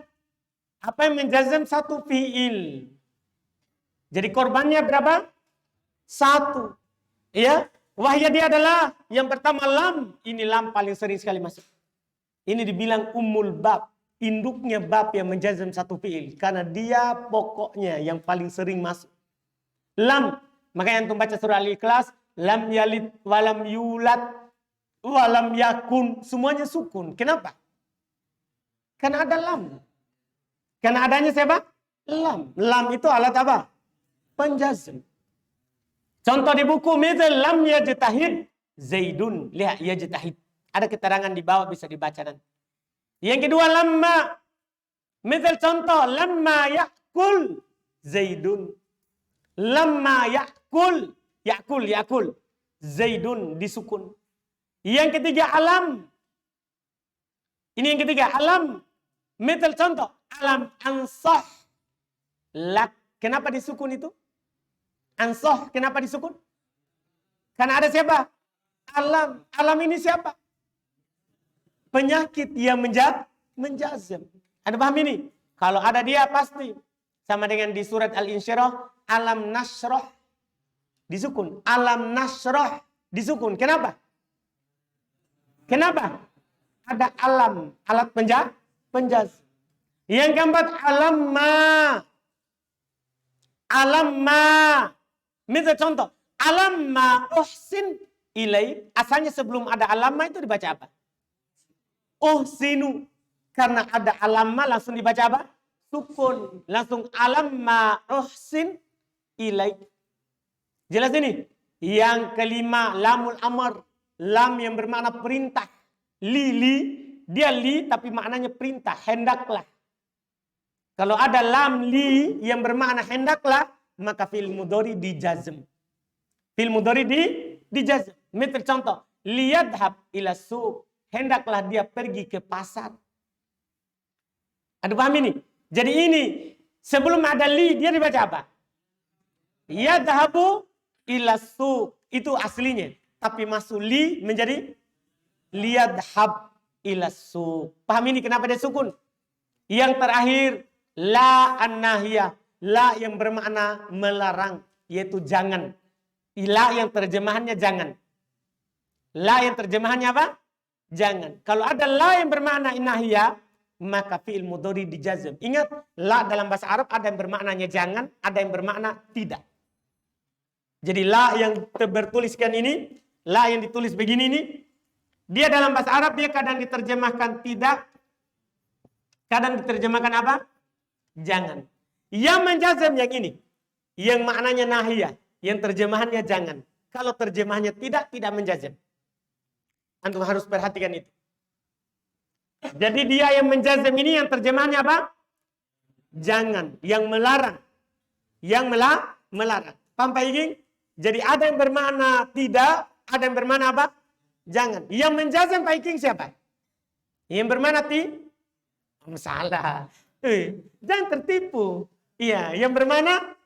Apa yang menjazm 1 fi'il. Jadi korbannya berapa? 1. Ya. Wahya dia adalah yang pertama lam. Ini lam paling sering sekali masuk. Ini dibilang ummul bab. Induknya bab yang menjazm 1 fi'il. Karena dia pokoknya yang paling sering masuk. Lam. Makanya antum baca surah Al-Ikhlas. Lam yalid walam yulad walam yakun. Semuanya sukun. Kenapa? Karena ada lam. Karena adanya siapa? Lam. Lam itu alat apa? Penjazm. Contoh di buku misal lam yajtahid Zaidun. Lihat yajtahid. Ada keterangan di bawah bisa dibaca nanti. Yang kedua lamma. Misal contoh lamma yakul Zaidun. Lamma yakul. Yakul. Zaidun disukun. Yang ketiga alam. Ini yang ketiga alam. Misal contoh alam ansah lak. Kenapa disukun itu? Ansah kenapa disukun? Karena ada siapa? Alam. Alam ini siapa? Penyakit yang menjazm. Ada paham ini? Kalau ada dia pasti. Sama dengan di surat Al-Insyirah. Alam nasroh. Disukun. Alam nasroh. Disukun. Kenapa? Kenapa? Ada alam. Alat penjazm. Yang keempat. Alamma. Misal contoh. Alamma uhsin ilai. Asalnya sebelum ada alamma itu dibaca apa? Uhsinu. Karena ada alamma langsung dibaca apa? Sukun. Langsung alamma uhsin ilai. Jelas ini? Yang kelima lamul amr. Lam yang bermakna perintah. Li. Dia li tapi maknanya perintah. Hendaklah. Kalau ada lam li yang bermakna hendaklah, maka fi'il mudhari dijazm. Fi'il mudhari dijazm. Misal contoh, liyadhab ila suq. Hendaklah dia pergi ke pasar. Ada paham ini? Jadi ini sebelum ada li dia dibaca apa? Yadhabu ila suq. Itu aslinya. Tapi masuk li menjadi liyadhab ila suq. Paham ini kenapa dia sukun? Yang terakhir la an-nahiyah. La yang bermakna melarang. Yaitu jangan. La yang terjemahannya jangan. La yang terjemahannya apa? Jangan. Kalau ada la yang bermakna nahiyah, maka fi'il mudhari dijazm. Ingat, la dalam bahasa Arab ada yang bermaknanya jangan, ada yang bermakna tidak. Jadi la yang bertuliskan ini, la yang ditulis begini ini, dia dalam bahasa Arab dia kadang diterjemahkan tidak, kadang diterjemahkan apa? Jangan. Yang menjazm yang ini, yang maknanya nahiyah, yang terjemahannya jangan. Kalau terjemahannya tidak menjazm. Antum harus perhatikan itu. Jadi dia yang menjazam ini yang terjemahannya apa? Jangan. Yang melarang. Yang melarang. Paham Pak Iging? Jadi ada yang bermakna tidak, ada yang bermakna apa? Jangan. Yang menjazam Pak Iging siapa? Yang bermakna salah. Jangan tertipu. Iya, yang bermakna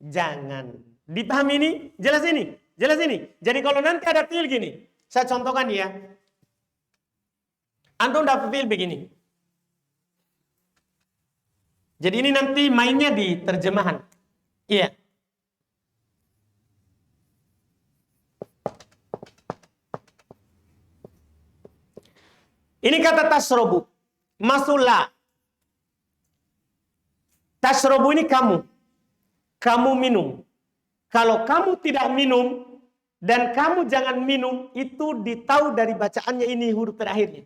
jangan. Dipahami ini? Jelas ini? Jelas ini? Jadi kalau nanti ada fiil gini, saya contohkan ya. Antum dapat fiil begini. Jadi ini nanti mainnya di terjemahan. Iya. Ini kata tasrobu. Masuklah. Tasrobu ini kamu. Kamu minum. Kalau kamu tidak minum dan kamu jangan minum, itu ditahu dari bacaannya ini huruf terakhirnya.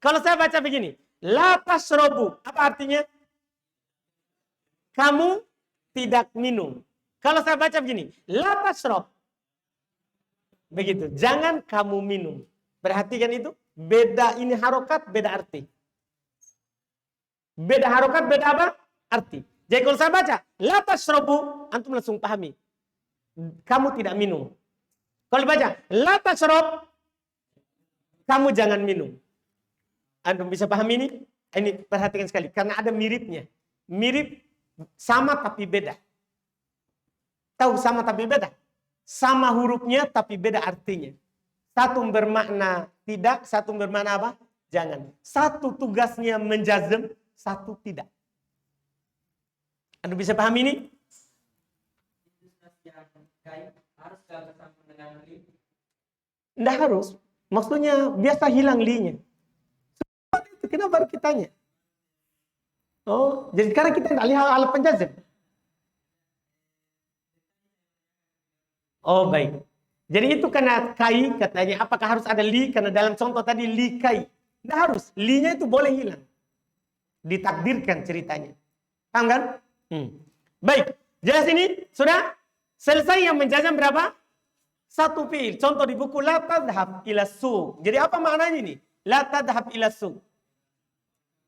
Kalau saya baca begini, la tasrobu, apa artinya? Kamu tidak minum. Kalau saya baca begini, la tasrob. Begitu, jangan kamu minum. Perhatikan itu, beda ini harokat, beda arti. Beda harokat, beda apa? Arti. Jadi kalau saya baca, la tasrobu, antum langsung pahami. Kamu tidak minum. Kalau dibaca, la tasrob, kamu jangan minum. Antum bisa pahami ini? Ini perhatikan sekali, karena ada miripnya. Mirip, sama tapi beda. Tahu sama tapi beda? Sama hurufnya tapi beda artinya. Satu bermakna tidak, satu bermakna apa? Jangan. Satu tugasnya menjazm, satu tidak. Anda bisa pahami ini? Tidak harus. Maksudnya biasa hilang li-nya. Kenapa baru kita tanya? Oh, jadi sekarang kita tidak lihat alat penjazm. Oh, baik. Jadi itu karena kai katanya. Apakah harus ada li? Karena dalam contoh tadi li kai. Tidak harus. Li-nya itu boleh hilang. Ditakdirkan ceritanya. Paham kan? Baik. Jelas ini? Sudah? Selesai yang menjazam berapa? Satu fi'il. Contoh di buku la tadhhab ila suq. Jadi apa maknanya ini? La tadhhab ila suq.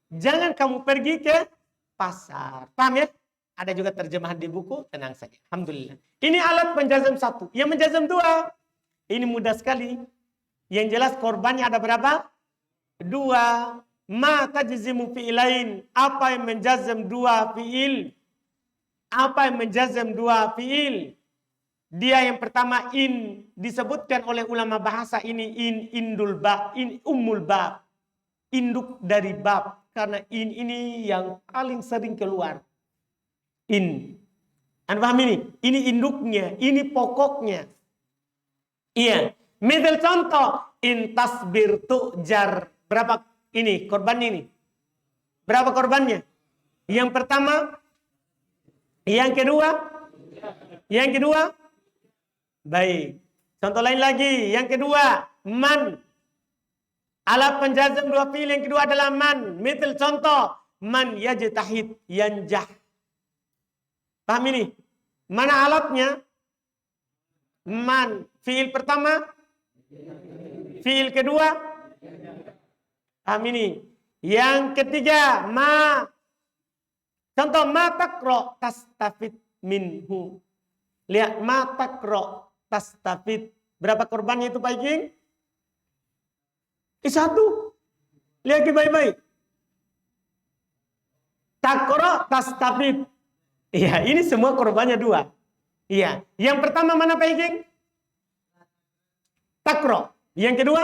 Jangan kamu pergi ke pasar. Paham ya? Ada juga terjemahan di buku. Tenang saja. Alhamdulillah. Ini alat penjazam satu. Yang menjazam dua. Ini mudah sekali. Yang jelas korbannya ada berapa? Dua. Ma tajzimu fi'ilain. Apa yang menjazam dua fi'il? Apa yang menjazam dua fi'il? Dia yang pertama in. Disebutkan oleh ulama bahasa ini indul bab. In ummul bab. Induk dari bab. Karena in ini yang paling sering keluar. In. Anda paham ini? Ini induknya. Ini pokoknya. Iya. Misal contoh. In tasbir tu'jar. Berapa ini korbannya ini? Berapa korbannya? Yang pertama. Yang kedua. Yang kedua. Baik. Contoh lain lagi. Yang kedua. Man. Alat penjazam dua fi'il yang kedua adalah man. Misal contoh. Man yajtahid yanjah. Paham ini? Mana alatnya? Man. Fi'il pertama. Fi'il kedua. Paham ini? Yang ketiga. Ma. Contoh. Ma takro tastafid minhu. Lihat. Ma takro tastafid. Berapa korbannya itu Pak Iging? Satu. Lihat baik-baik. Takro tastafid. Iya, ini semua korbannya dua. Iya. Yang pertama mana Pak Iging? Takro. Yang kedua?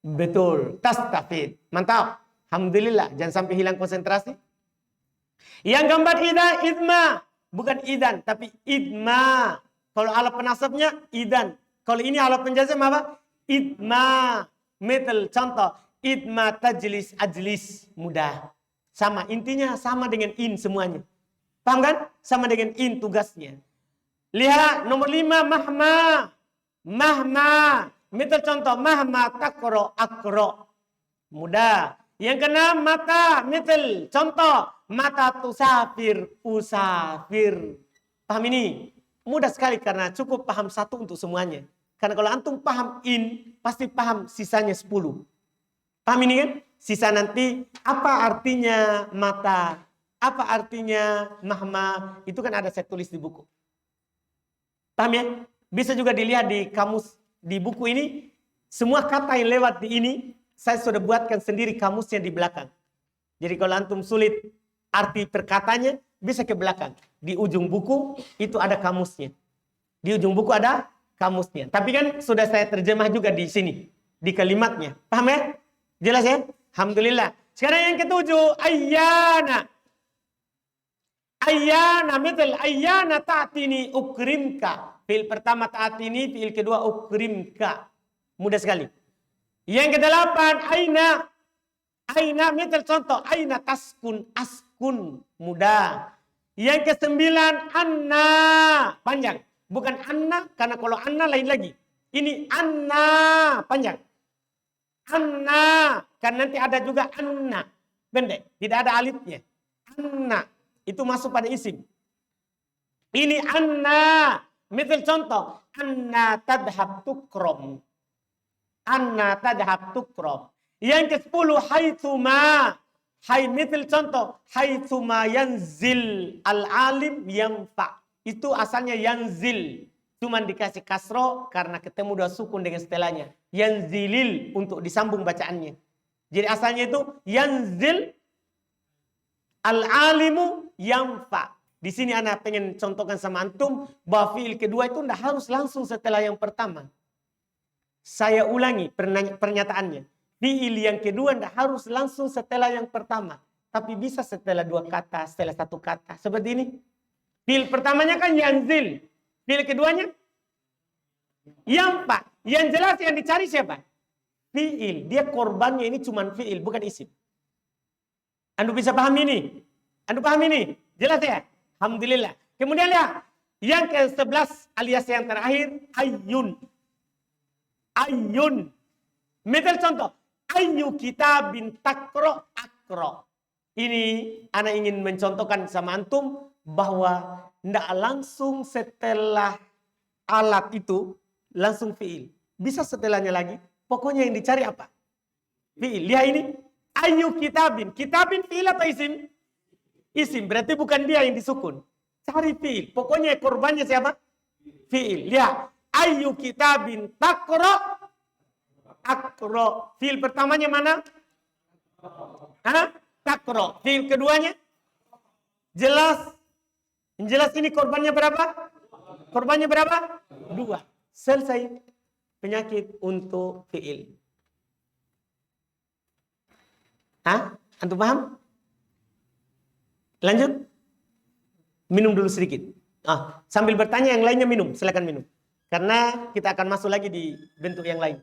Betul. Tastafid. Mantap. Alhamdulillah. Jangan sampai hilang konsentrasi. Yang keempat idma. Bukan idan, tapi idma. Kalau alat penasabnya idan. Kalau ini alat penjazam apa? Idma. Metal. Contoh. Idma tajlis ajlis. Mudah. Sama. Intinya sama dengan in semuanya. Paham kan? Sama dengan in tugasnya. Lihat. Nomor 5. Mahma. Mahma. Metal contoh. Mahma takro akro. Mudah. Yang keenam. Mata. Metal. Contoh. Mata tusafir. Usafir. Paham ini? Mudah sekali karena cukup paham satu untuk semuanya. Karena kalau antum paham in, pasti paham sisanya 10. Paham ini kan? Sisa nanti apa artinya mata, apa artinya mahma, itu kan ada saya tulis di buku. Paham ya? Bisa juga dilihat di kamus, di buku ini, semua kata yang lewat di ini, saya sudah buatkan sendiri kamusnya di belakang. Jadi kalau antum sulit arti perkatanya, bisa ke belakang. Di ujung buku, itu ada kamusnya. Di ujung buku ada kamusnya. Tapi kan sudah saya terjemah juga di sini. Di kalimatnya. Paham ya? Jelas ya? Alhamdulillah. Sekarang yang ketujuh. Ayyana. Ayyana. Misal. Ayyana ta'tini ukrimka. Fi'il pertama ta'tini. Fi'il kedua ukrimka. Mudah sekali. Yang kedelapan. Aina. Aina. Misal contoh. Aina taskun. Askun. Mudah. Yang kesembilan. Anna. Panjang. Bukan Anna, karena kalau Anna lain lagi. Ini Anna, panjang. Anna, kan nanti ada juga Anna. Pendek, tidak ada alifnya. Anna, itu masuk pada isim. Ini Anna. Misal contoh. Anna tadhab tukrom. Anna tadhab tukrom. Yang ke-10, haitsuma. Hai, misal contoh. Haitsuma yanzil al-alim yanfa'. Itu asalnya yanzil. Cuman dikasih kasro karena ketemu dua sukun dengan setelahnya. Yanzilil untuk disambung bacaannya. Jadi asalnya itu yanzil al-alimu yanfa. Di sini anak pengen contohkan sama antum bahwa fiil kedua itu tidak harus langsung setelah yang pertama. Saya ulangi pernyataannya. Fiil yang kedua tidak harus langsung setelah yang pertama. Tapi bisa setelah dua kata, setelah satu kata. Seperti ini. Fiil pertamanya kan yanzil. Fiil keduanya yanfa. Yang jelas yang dicari siapa? Fiil. Dia korbannya ini cuma fiil, bukan isim. Anda bisa paham ini? Anda paham ini? Jelas ya? Alhamdulillah. Kemudian ya, yang ke-11 alias yang terakhir, ayyun. Ayyun. Misal contoh, ayyu kitabin takro akro. Ini anak ingin mencontohkan sama antum bahwa tidak langsung setelah alat itu langsung fiil. Bisa setelahnya lagi. Pokoknya yang dicari apa? Fiil. Lihat ini. Ayu kitabin. Kitabin fiil atau isim? Isim. Berarti bukan dia yang disukun. Cari fiil. Pokoknya korbannya siapa? Fiil. Lihat. Ayu kitabin takro akro. Fiil pertamanya mana? Hah? Takro. Fiil keduanya? Jelas. Yang jelas ini korbannya berapa? Korbannya berapa? 2. Selesai penyakit untuk fiil. Hah? Antum paham? Lanjut. Minum dulu sedikit. Sambil bertanya yang lainnya minum. Silakan minum. Karena kita akan masuk lagi di bentuk yang lain.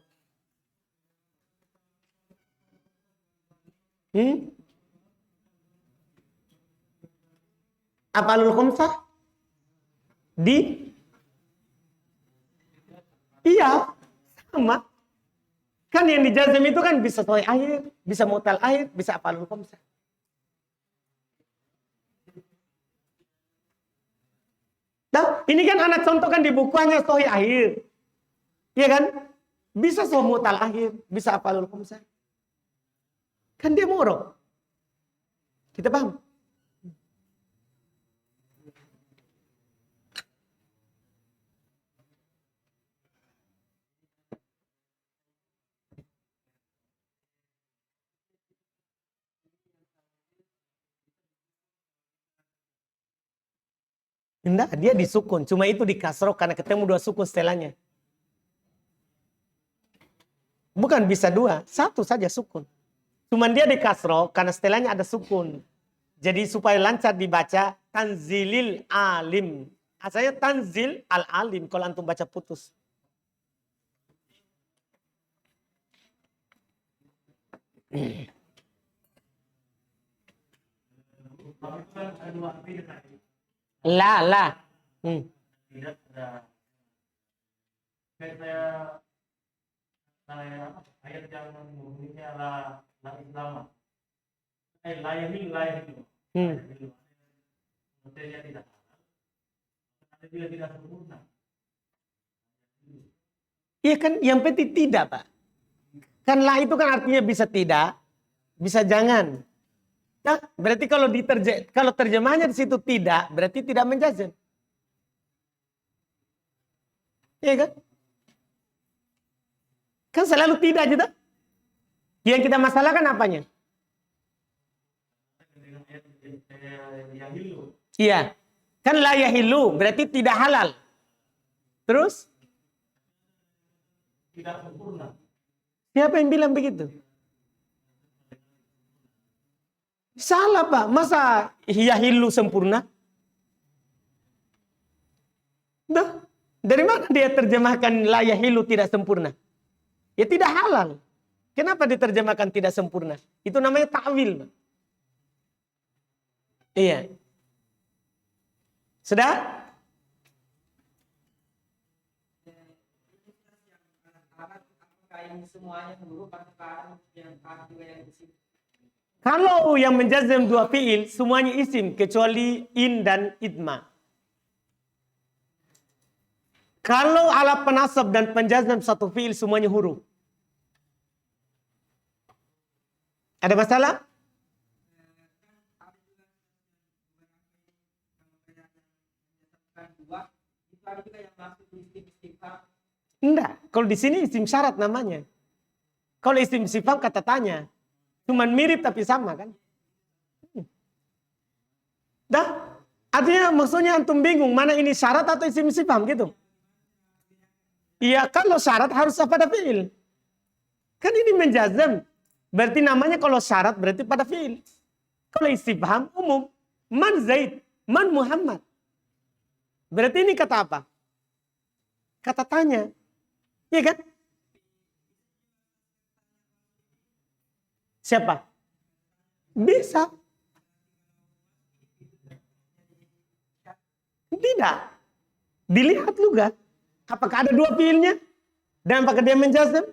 Af'alul khamsah? Iya, sama. Kan yang dijazm itu kan bisa sahih akhir, bisa mu'tal akhir, bisa af'alul khamsah. Nah, ini kan anak contohkan di bukunya sahih akhir. Iya kan? Bisa sahih mu'tal akhir, bisa af'alul khamsah. Kan dia murah. Kita paham? Enggak, dia disukun. Cuma itu dikasroh karena ketemu 2 sukun setelahnya. Bukan bisa 2, 1 saja sukun. Cuman dia dikasroh karena setelahnya ada sukun. Jadi supaya lancar dibaca, tanzilil alim. Asalnya tanzil al-alim kalau antum baca putus. La. Ayat yang bunyinya la Islam. La yahilu. Maksudnya tidak halal. Ada juga tidak sempurna. Iya kan, yang penting tidak, Pak. Kan la itu kan artinya bisa tidak, bisa jangan. Nah, berarti kalau terjemahnya di situ tidak, berarti tidak menjazam. Iya kan? Kan selalu tidak juga. Yang kita masalahkan apanya? Dengan ayat yahilu. Iya. Kan la yahilu, berarti tidak halal. Terus? Tidak sempurna. Siapa yang bilang begitu? Salah, Pak. Masa yahilu sempurna? Dah. Dari mana dia terjemahkan la yahilu tidak sempurna? Ya tidak halal. Kenapa diterjemahkan tidak sempurna? Itu namanya ta'wil, Pak. Iya. Sudah? Kalau yang menjazam dua fiil semuanya isim kecuali in dan idma. Kalau ala penasab dan penjazam satu fiil semuanya huruf. Ada masalah? Enggak. Kalau di sini isim syarat namanya. Kalau isim sifam kata tanya. Cuman mirip tapi sama kan. Dah. Artinya maksudnya antum bingung mana ini syarat atau isim sifam gitu. Iya, kalau syarat harus pada fiil. Kan ini menjazam. Berarti namanya kalau syarat berarti pada fiil. Kalau istifham umum. Man Zaid, man Muhammad. Berarti ini kata apa? Kata tanya. Iya kan? Siapa? Bisa. Tidak. Dilihat juga. Apakah ada dua fiilnya? Dan apakah dia menjazam?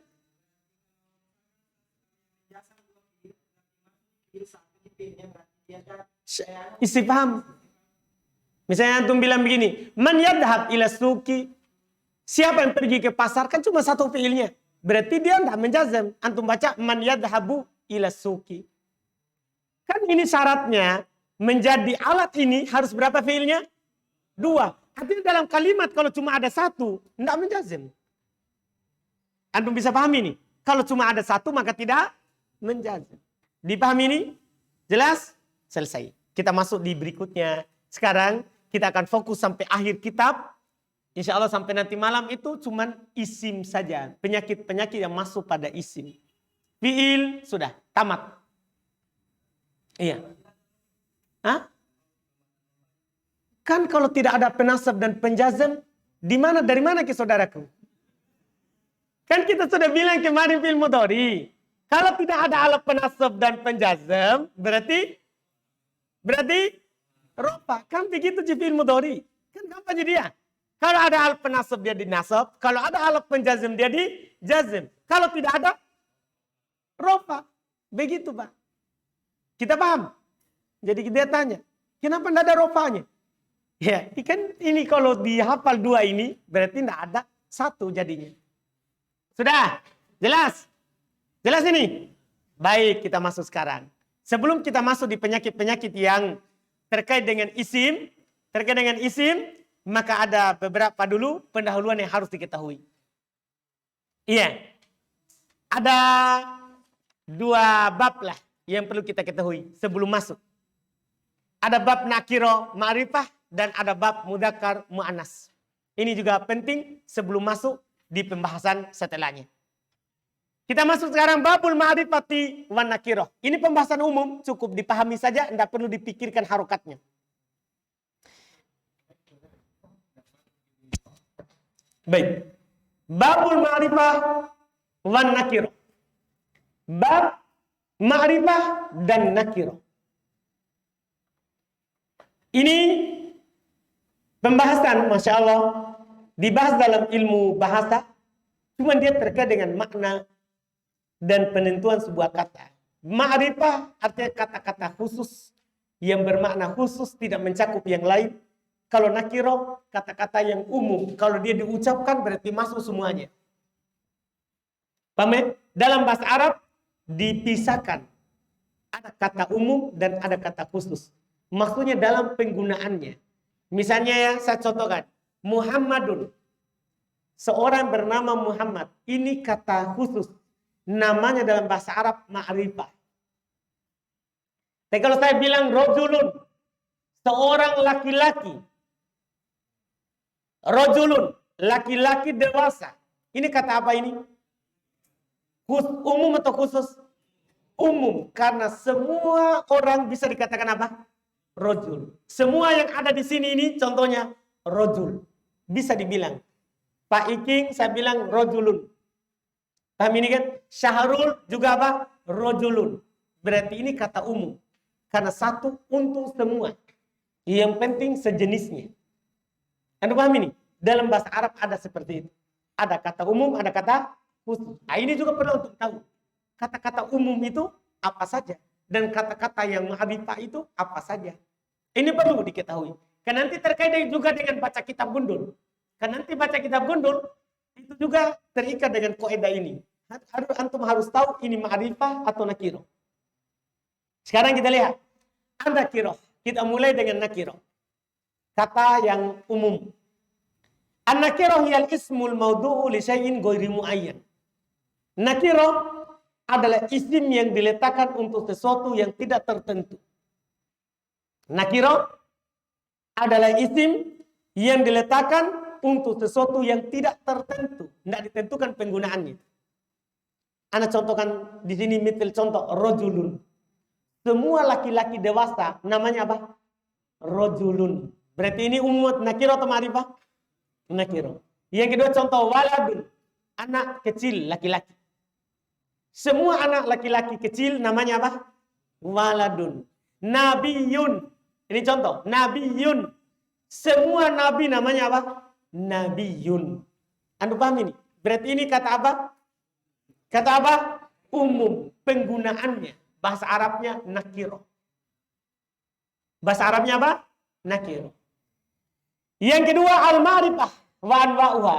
Istifham. Misalnya antum bilang begini, man yadhhab ila suki. Siapa yang pergi ke pasar? Kan cuma satu fiilnya. Berarti dia tidak menjazam. Antum baca man yadhhabu ila suki. Kan ini syaratnya menjadi alat ini harus berapa fiilnya? Dua. Artinya dalam kalimat kalau cuma ada satu, tidak menjazam. Antum bisa pahami ini? Kalau cuma ada satu maka tidak menjazam. Dipahami ini? Jelas? Selesai. Kita masuk di berikutnya. Sekarang kita akan fokus sampai akhir kitab. Insya Allah sampai nanti malam itu cuman isim saja. Penyakit-penyakit yang masuk pada isim. Fiil sudah tamat. Iya. Hah? Kan kalau tidak ada penasab dan penjazam, dari mana ke saudaraku? Kan kita sudah bilang kemarin fiil mudhari. Kalau tidak ada alat penasab dan penjazam, berarti rofa. Kan begitu di fiil mudhari. Kan gampang dia. Kalau ada alat penasab dia dinasab, kalau ada alat penjazam dia dijazam. Kalau tidak ada rofa. Begitu, Pak. Kita paham? Jadi dia tanya, kenapa tidak ada rofanya? Ya, kan ini kalau dihafal dua ini, berarti tidak ada satu jadinya. Sudah? Jelas? Jelas ini? Baik, kita masuk sekarang. Sebelum kita masuk di penyakit-penyakit yang terkait dengan isim, maka ada beberapa dulu pendahuluan yang harus diketahui. Iya. Ada dua bab lah yang perlu kita ketahui sebelum masuk. Ada bab nakiro ma'rifah dan ada bab mudzakkar mu'annas. Ini juga penting sebelum masuk di pembahasan setelahnya. Kita masuk sekarang babul ma'rifati wan nakiroh. Ini pembahasan umum, cukup dipahami saja, tidak perlu dipikirkan harokatnya. Baik. Babul ma'rifah wan nakiroh. Bab ma'rifah dan nakiroh. Ini pembahasan, Masya Allah, dibahas dalam ilmu bahasa, cuma dia terkait dengan makna dan penentuan sebuah kata. Ma'rifah artinya kata-kata khusus yang bermakna khusus, tidak mencakup yang lain. Kalau nakiro, kata-kata yang umum. Kalau dia diucapkan berarti masuk semuanya. Paham ya? Dalam bahasa Arab dipisahkan. Ada kata umum dan ada kata khusus. Maksudnya dalam penggunaannya. Misalnya ya, saya contohkan. Muhammadun. Seorang bernama Muhammad. Ini kata khusus. Namanya dalam bahasa Arab ma'rifah. Tapi kalau saya bilang rojulun. Seorang laki-laki. Rojulun. Laki-laki dewasa. Ini kata apa ini? Umum atau khusus? Umum, karena semua orang bisa dikatakan apa? Rojul. Semua yang ada di sini ini contohnya rojul. Bisa dibilang. Pak Iking saya bilang rojulun. Paham ini kan? Syahrul juga apa? Rojulun. Berarti ini kata umum. Karena satu untuk semua. Yang penting sejenisnya. Anda paham ini? Dalam bahasa Arab ada seperti itu. Ada kata umum, ada kata khusus. Nah, ini juga perlu untuk tahu. Kata-kata umum itu apa saja. Dan kata-kata yang ma'rifah itu apa saja. Ini perlu diketahui. Karena nanti terkait juga dengan baca kitab gundul. Karena nanti baca kitab gundul, itu juga terikat dengan kaidah ini. Antum harus tahu ini ma'rifah atau nakiro. Sekarang kita lihat. An-nakiro. Kita mulai dengan nakiro. Kata yang umum. An-nakiro hiyal ismul maudu'u li syai'in ghairi muayyan. Nakiro adalah isim yang diletakkan untuk sesuatu yang tidak tertentu. Nakiro adalah isim yang diletakkan untuk sesuatu yang tidak tertentu. Tidak ditentukan penggunaannya. Ana contohkan di sini mitil contoh rojulun. Semua laki-laki dewasa namanya apa? Rojulun. Berarti ini umum nakiro atau ma'rifah? Nakiro. Yang kedua contoh waladun. Anak kecil laki-laki. Semua anak laki-laki kecil namanya apa? Waladun. Nabiyun. Ini contoh. Nabiyun. Semua nabi namanya apa? Nabiyun. Anda paham ini? Berarti ini kata apa? Kata apa? Umum. Penggunaannya. Bahasa Arabnya nakiro. Bahasa Arabnya apa? Nakiro. Yang kedua al-ma'rifah wa anwa'uha.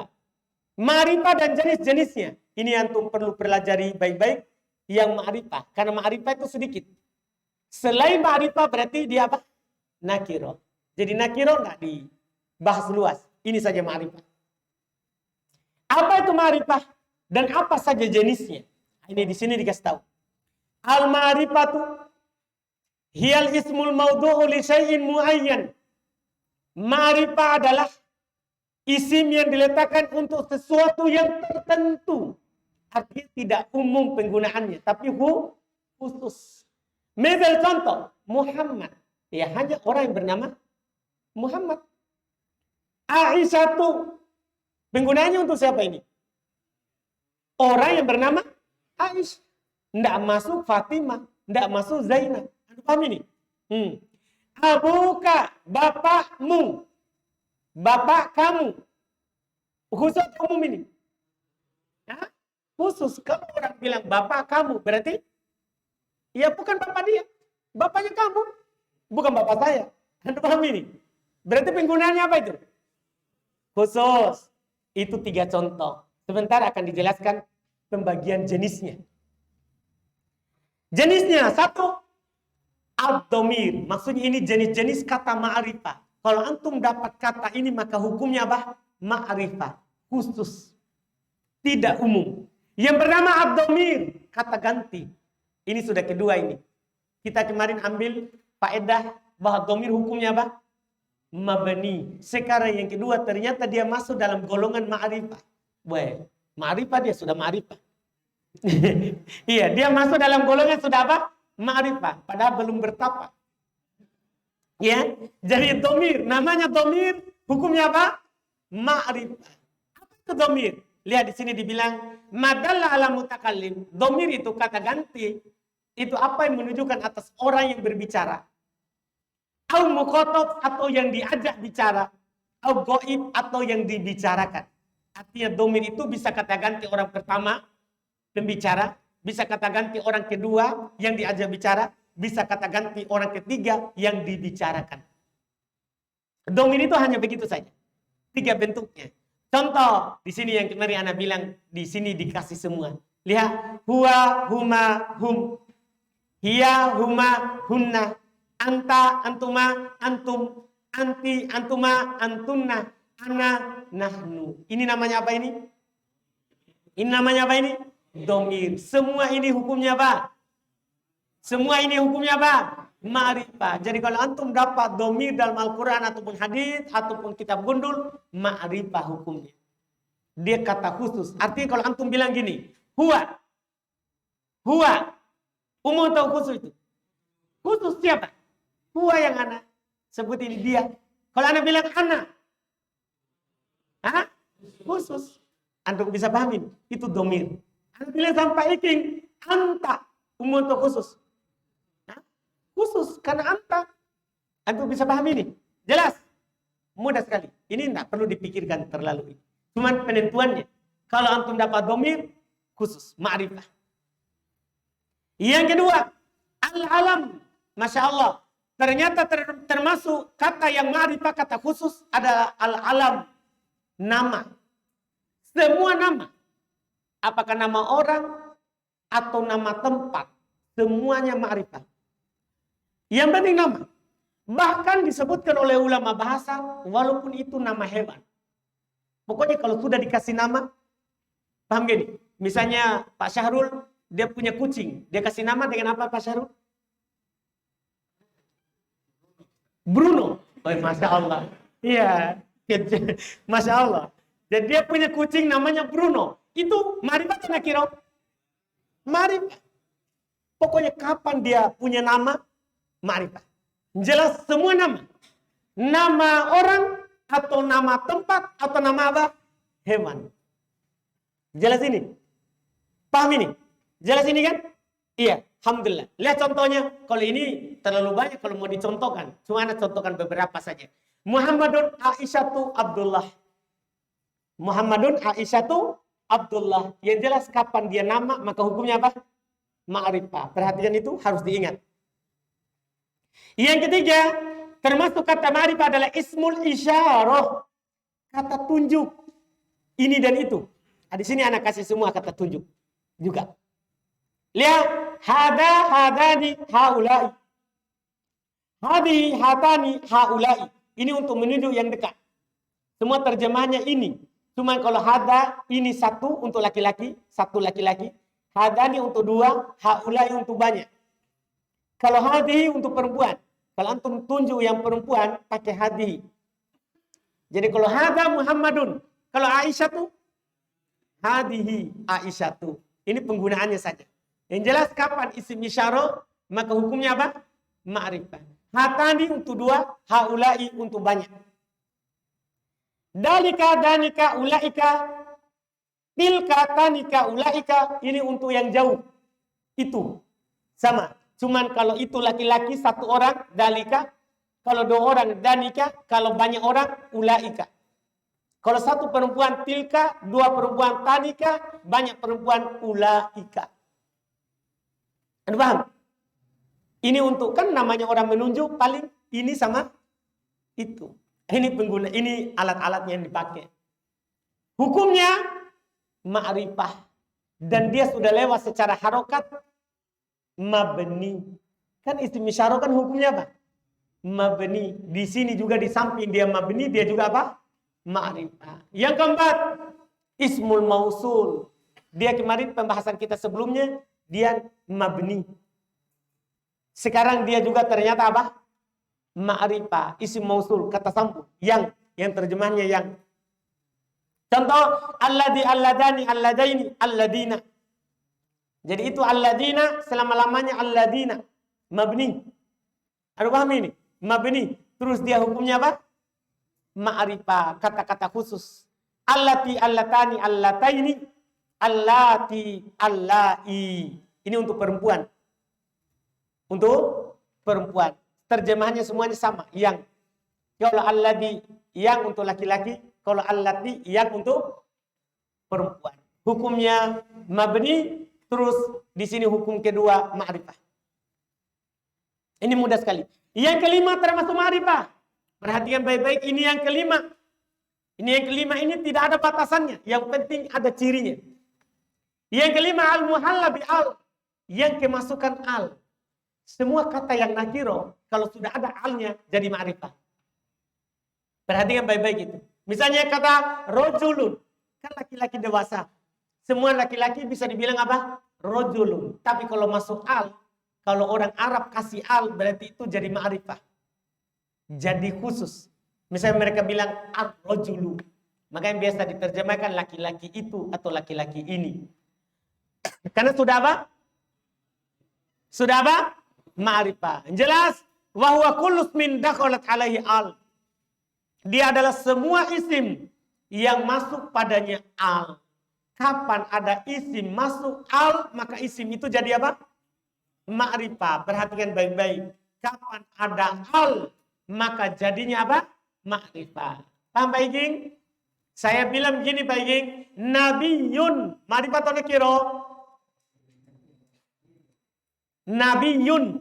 Ma'rifah dan jenis-jenisnya. Ini antum perlu pelajari baik-baik yang ma'rifah. Karena ma'rifah itu sedikit. Selain ma'rifah berarti dia apa? Nakiro. Jadi nakiro enggak dibahas luas. Ini saja ma'rifah. Apa itu ma'rifah? Dan apa saja jenisnya? Ini di sini dikasih tahu. Al-ma'rifatu hiyal ismul maudu'u li syai'in muayyan. Ma'rifah adalah isim yang diletakkan untuk sesuatu yang tertentu. Artinya tidak umum penggunaannya, tapi khusus. Misal contoh, Muhammad. Ya hanya orang yang bernama Muhammad. Aisyah itu penggunaannya untuk siapa ini? Orang yang bernama Aisyah. Tidak masuk Fatimah, tidak masuk Zainab. Anda paham ini? Abuka, bapakmu. Bapak kamu. Khusus umum ini. Ya? Khusus. Kalau orang bilang bapak kamu, berarti ya bukan bapak dia. Bapaknya kamu. Bukan bapak saya. Anda paham ini? Berarti penggunaannya apa itu? Khusus. Itu 3 contoh. Sebentar akan dijelaskan pembagian jenisnya. Jenisnya 1. Ad-dhamir. Maksudnya ini jenis-jenis kata ma'rifah. Kalau antum dapat kata ini maka hukumnya apa? Ma'rifah. Khusus. Tidak umum. Yang bernama ad-dhamir. Kata ganti. Ini sudah kedua ini. Kita kemarin ambil faedah bahwa dhamir hukumnya apa? Mabani. Sekarang yang kedua ternyata dia masuk dalam golongan ma'rifah. Wah, ma'rifah dia sudah ma'rifah. Iya, dia masuk dalam golongan sudah apa? Ma'rifah. Padahal belum bertapa. Ya, jadi dhamir. Namanya dhamir. Hukumnya apa? Ma'rifah. Apa itu dhamir? Lihat di sini dibilang madalla ala mutakallim. Dhamir itu kata ganti. Itu apa yang menunjukkan atas orang yang berbicara. Au muqatab atau yang diajak bicara. Au ghaib atau yang dibicarakan. Artinya dhamir itu bisa kata ganti orang pertama pembicara, bisa kata ganti orang kedua yang diajak bicara, bisa kata ganti orang ketiga yang dibicarakan. Dhamir itu hanya begitu saja. 3 bentuknya. Contoh di sini yang kemarin Ana bilang di sini dikasih semua. Lihat, huwa, huma, hum. Hiya, huma, hunna. Anta, antuma, antum. Anti, antuma, antunna. Ana, nahnu. Ini namanya apa ini? Ini namanya apa ini? Domir. Semua ini hukumnya apa? Semua ini hukumnya apa? Ma'rifah. Jadi kalau antum dapat domir dalam Al-Quran ataupun hadis ataupun kitab gundul, ma'rifah hukumnya. Dia kata khusus. Artinya kalau antum bilang gini, huwa. Huwa. Umum atau khusus itu? Khusus siapa? Huwa yang ana sebut ini dia. Kalau ana bilang ana, khusus. Antum bisa pahamin. Itu domir. Ana bilang sampai iking, anta. Umum atau khusus? Khusus. Karena anta. Antum bisa paham ini. Jelas. Mudah sekali. Ini tidak perlu dipikirkan terlalu. Cuman penentuannya. Kalau antum dapat domir, khusus. Ma'rifah. Yang kedua, al-alam. Masya Allah. Ternyata termasuk kata yang ma'rifah, kata khusus adalah al-alam. Nama. Semua nama. Apakah nama orang atau nama tempat. Semuanya ma'rifah. Yang penting nama. Bahkan disebutkan oleh ulama bahasa, walaupun itu nama hewan. Pokoknya kalau sudah dikasih nama, paham gini? Misalnya Pak Syahrul, dia punya kucing. Dia kasih nama dengan apa Pak Syahrul? Bruno. Oh, Masya Allah. Iya. Masya Allah. Jadi dia punya kucing namanya Bruno. Itu ma'rifah atau nakirah? Ma'rifah. Pokoknya kapan dia punya nama, ma'rifah. Jelas semua nama. Nama orang atau nama tempat atau nama apa? Hewan. Jelas ini? Paham ini? Jelas ini kan? Iya. Alhamdulillah. Lihat contohnya. Kalau ini terlalu banyak kalau mau dicontohkan. Cuma ada contohkan beberapa saja. Muhammadun Aisyatu Abdullah. Muhammadun Aisyatu Abdullah. Yang jelas kapan dia nama, maka hukumnya apa? Ma'rifah. Perhatikan itu harus diingat. Yang ketiga, termasuk kata ma'rifah adalah ismul isyarah. Kata tunjuk. Ini dan itu. Nah, di sini anak kasih semua kata tunjuk juga. Lihat, hada, hadani, haulai. Hadi, hatani, haulai. Ini untuk menunjuk yang dekat. Semua terjemahannya ini. Cuma kalau hada, ini satu untuk laki-laki, satu laki-laki. Hadani untuk dua, haulai untuk banyak. Kalau hadihi untuk perempuan. Kalau antum tunjuk yang perempuan, pakai hadihi. Jadi kalau hada Muhammadun. Kalau Aisyah tuh, hadihi Aisyah tuh. Ini penggunaannya saja. Yang jelas kapan isim isyarah, maka hukumnya apa? Ma'rifah. Hatani untuk dua, haulai untuk banyak. Dalika, danika, ulaika. Tilka, tanika, ulaika. Ini untuk yang jauh. Itu. Sama. Cuman kalau itu laki-laki satu orang, dalika. Kalau dua orang, danika. Kalau banyak orang, ulaika. Kalau satu perempuan, tilka. Dua perempuan, tanika. Banyak perempuan, ulaika. Anda paham? Ini untuk, kan namanya orang menunjuk, paling ini sama itu. Ini pengguna, ini alat-alatnya yang dipakai. Hukumnya, ma'rifah. Dan dia sudah lewat secara harokat, mabni. Kan isim isyarah kan hukumnya apa? Mabni. Di sini juga di samping dia mabni, dia juga apa? Ma'rifah. Yang keempat, ismul mausul. Dia kemarin pembahasan kita sebelumnya, dia mabni. Sekarang dia juga ternyata apa? Ma'rifah. Isim mausul, kata sambung. Yang terjemahnya yang. Contoh, alladhi, alladani, alladaini, alladina. Jadi itu alladina, selama-lamanya alladina. Mabni. Ada paham ini? Mabni. Terus dia hukumnya apa? Ma'rifah. Kata-kata khusus. Allati, allatani, allataini. Allati, allai. Ini untuk perempuan. Untuk perempuan. Terjemahannya semuanya sama. Yang. Kalau alladhi, yang untuk laki-laki. Kalau allati, yang untuk perempuan. Hukumnya mabni. Terus di sini hukum kedua ma'rifah. Ini mudah sekali. Yang kelima termasuk ma'rifah. Perhatikan baik-baik, ini yang kelima. Ini yang kelima ini tidak ada batasannya. Yang penting ada cirinya. Yang kelima al-muhalla bi al, yang kemasukan al. Semua kata yang nakiro kalau sudah ada alnya jadi ma'rifah. Perhatikan baik-baik itu. Misalnya kata rojulun, kan laki-laki dewasa. Semua laki-laki bisa dibilang apa? Rojulun. Tapi kalau masuk al, kalau orang Arab kasih al, berarti itu jadi ma'rifah. Jadi khusus. Misalnya mereka bilang ar-rojulu. Makanya biasa diterjemahkan laki-laki itu atau laki-laki ini. Karena sudah apa? Sudah apa? Ma'rifah. Jelas? Wahuwa kullus min dakhalat alaihi al. Dia adalah semua isim yang masuk padanya al. Kapan ada isim masuk al, maka isim itu jadi apa? Ma'rifah. Perhatikan baik-baik. Kapan ada al, maka jadinya apa? Ma'rifah. Paham Pak Iging? Saya bilang begini Pak Iging. Nabiyun. Ma'rifah atau nakiro? Nabiyun.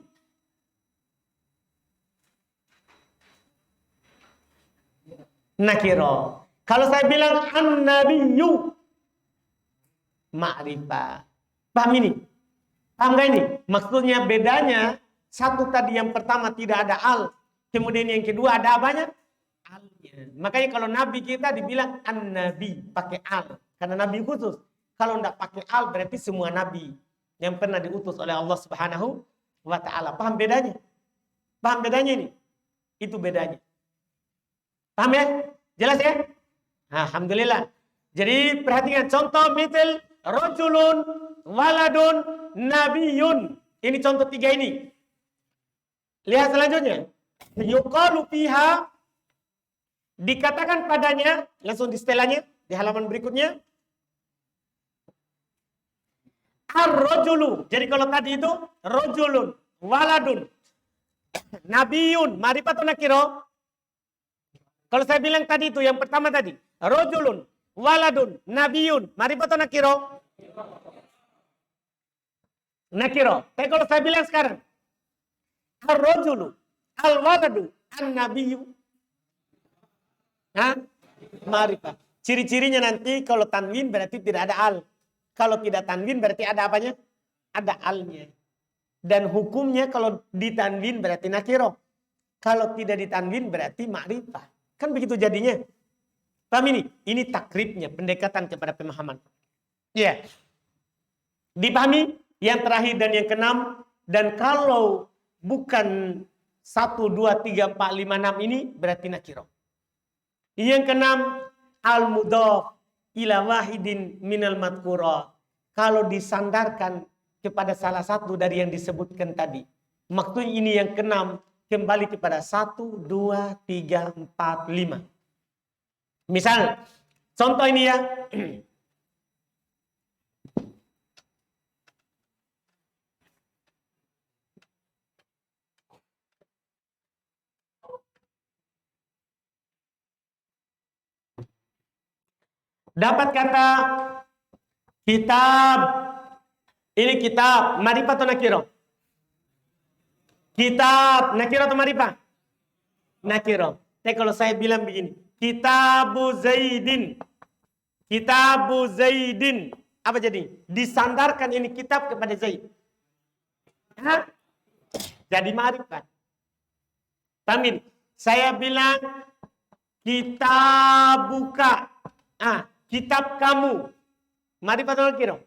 Nakiro. Kalau saya bilang an-nabiyyu, ma'rifah. Paham ini? Paham gak ini? Maksudnya bedanya, satu tadi yang pertama tidak ada al. Kemudian yang kedua ada apanya? Alnya. Makanya kalau nabi kita dibilang an-nabi, pakai al. Karena nabi khusus. Kalau tidak pakai al berarti semua nabi yang pernah diutus oleh Allah Subhanahu wa ta'ala. Paham bedanya? Paham bedanya ini? Itu bedanya. Paham ya? Jelas ya? Alhamdulillah. Jadi perhatikan contoh mitil rojulun, waladun, nabiyun. Ini contoh tiga ini. Lihat selanjutnya. Yuqalu fiha, dikatakan padanya, langsung di setelahnya, di halaman berikutnya. Ar-rojulu. Jadi kalau tadi itu rojulun, waladun, nabiyun, ma'rifah atau nakiro? Kalau saya bilang tadi itu yang pertama tadi, rojulun, waladun, nabiyun, ma'rifah atau nakiro? Nakiro. Tapi kalau saya bilang sekarang, ar-rojulu, al-waladu, an-nabiyu, ma'rifah. Ciri-cirinya nanti kalau tanwin berarti tidak ada al. Kalau tidak tanwin berarti ada apanya? Ada alnya. Dan hukumnya kalau ditanwin berarti nakiro. Kalau tidak ditanwin berarti ma'rifah. Kan begitu jadinya. Paham ini? Ini takribnya, pendekatan kepada pemahaman. Ya. Yeah. Dipahami? Yang terakhir dan yang keenam. Dan kalau bukan 1, 2, 3, 4, 5, 6 ini berarti nakiro. Yang keenam, al-mudhaf ila wahidin minal madhkura. Kalau disandarkan kepada salah satu dari yang disebutkan tadi. Maksudnya ini yang keenam. Kembali kepada 1, 2, 3, 4, 5. Misal, contoh ini ya. Dapat kata kitab. Ini kitab. Ma'rifah atau nakiro? Kitab. Nakiro atau ma'rifah? Nakiro. Tapi kalau saya bilang begini. Kitabu Zaidin. Kitabu Zaidin. Apa jadi? Disandarkan ini kitab kepada Zaid. Hah? Jadi ma'rifah. Tamin. Saya bilang kitabuka. Kitab kamu. Ma'rifah atau nakiro?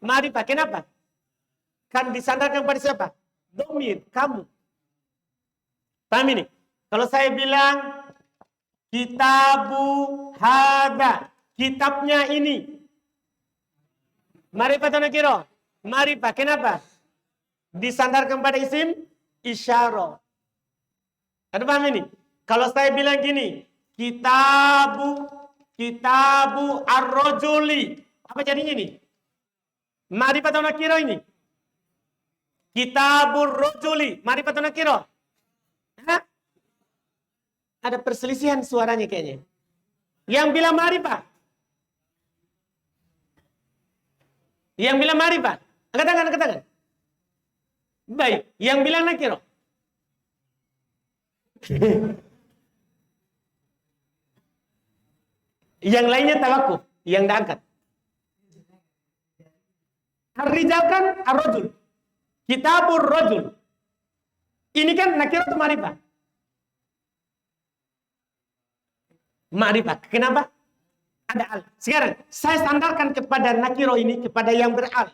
Ma'rifah. Kenapa? Kan disandarkan pada siapa? Domir, kamu. Paham ini? Kalau saya bilang kitabu hada, kitabnya ini. Ma'rifah atau nakiro? Ma'rifah. Kenapa? Disandarkan pada isim isyarah. Ada paham ini? Kalau saya bilang gini, kitabu ar-rajuli. Apa jadinya ini? Ma'rifah atau nakiro ini? Kitabur rajuli. Ma'rifah atau nakiro? Ada perselisihan suaranya kayaknya. Yang bilang ma'rifah. Yang bilang ma'rifah. Angkat tangan. Baik. Yang bilang nakiro. Yang lainnya tawakuf. Yang tidak angkat. Ar-rijal kan ar-rajul. Kitabur rajul. Ini kan nakirah atau ma'rifah? Ma'rifah. Kenapa? Ada al. Sekarang saya sandarkan kepada nakiro ini, kepada yang beral.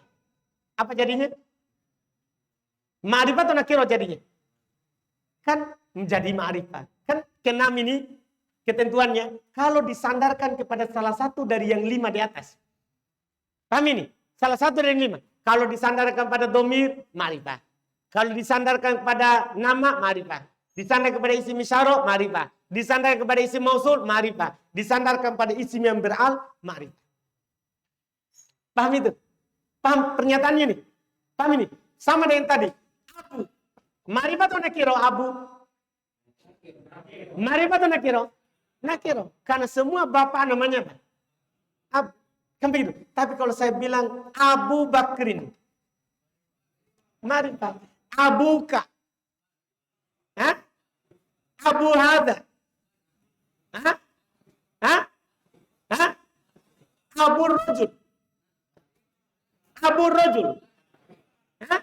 Apa jadinya? Ma'rifah atau nakiro jadinya? Kan menjadi ma'rifah. Kan keenam ini ketentuannya kalau disandarkan kepada salah satu dari yang 5 di atas. Paham ini? Salah satu dari yang 5. Kalau disandarkan pada domir, ma'rifah. Kalau disandarkan kepada nama, ma'rifah. Disandarkan kepada isim isyarah, ma'rifah. Disandarkan kepada isim mausul, ma'rifah. Disandarkan pada isim yang beral, ma'rifah. Paham itu? Paham pernyataannya nih? Paham ini? Sama dengan tadi. Abu. Ma'rifah atau nakiro? Abu. Ma'rifah atau nakiro? Nakiro. Karena semua bapak namanya apa? Abu. Kan begitu. Tapi kalau saya bilang Abu Bakrin. Ma'rifah. Abuka. Hah? Abu Hada. Hah? Hah? Hah? Abu Rajul. Abu Rajul. Hah?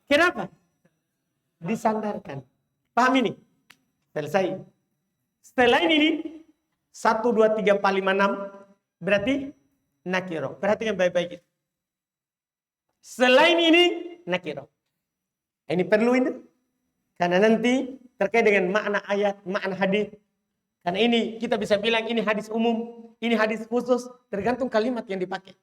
Kenapa? Disandarkan. Paham ini? Selesai. Setelah ini 1, 2, 3, 4, 5, 6 berarti nakiro. Perhatikan baik-baik. Selain ini nakiro. Ini perlu ini. Karena nanti terkait dengan makna ayat, makna hadis. Karena ini kita bisa bilang ini hadis umum, ini hadis khusus, tergantung kalimat yang dipakai.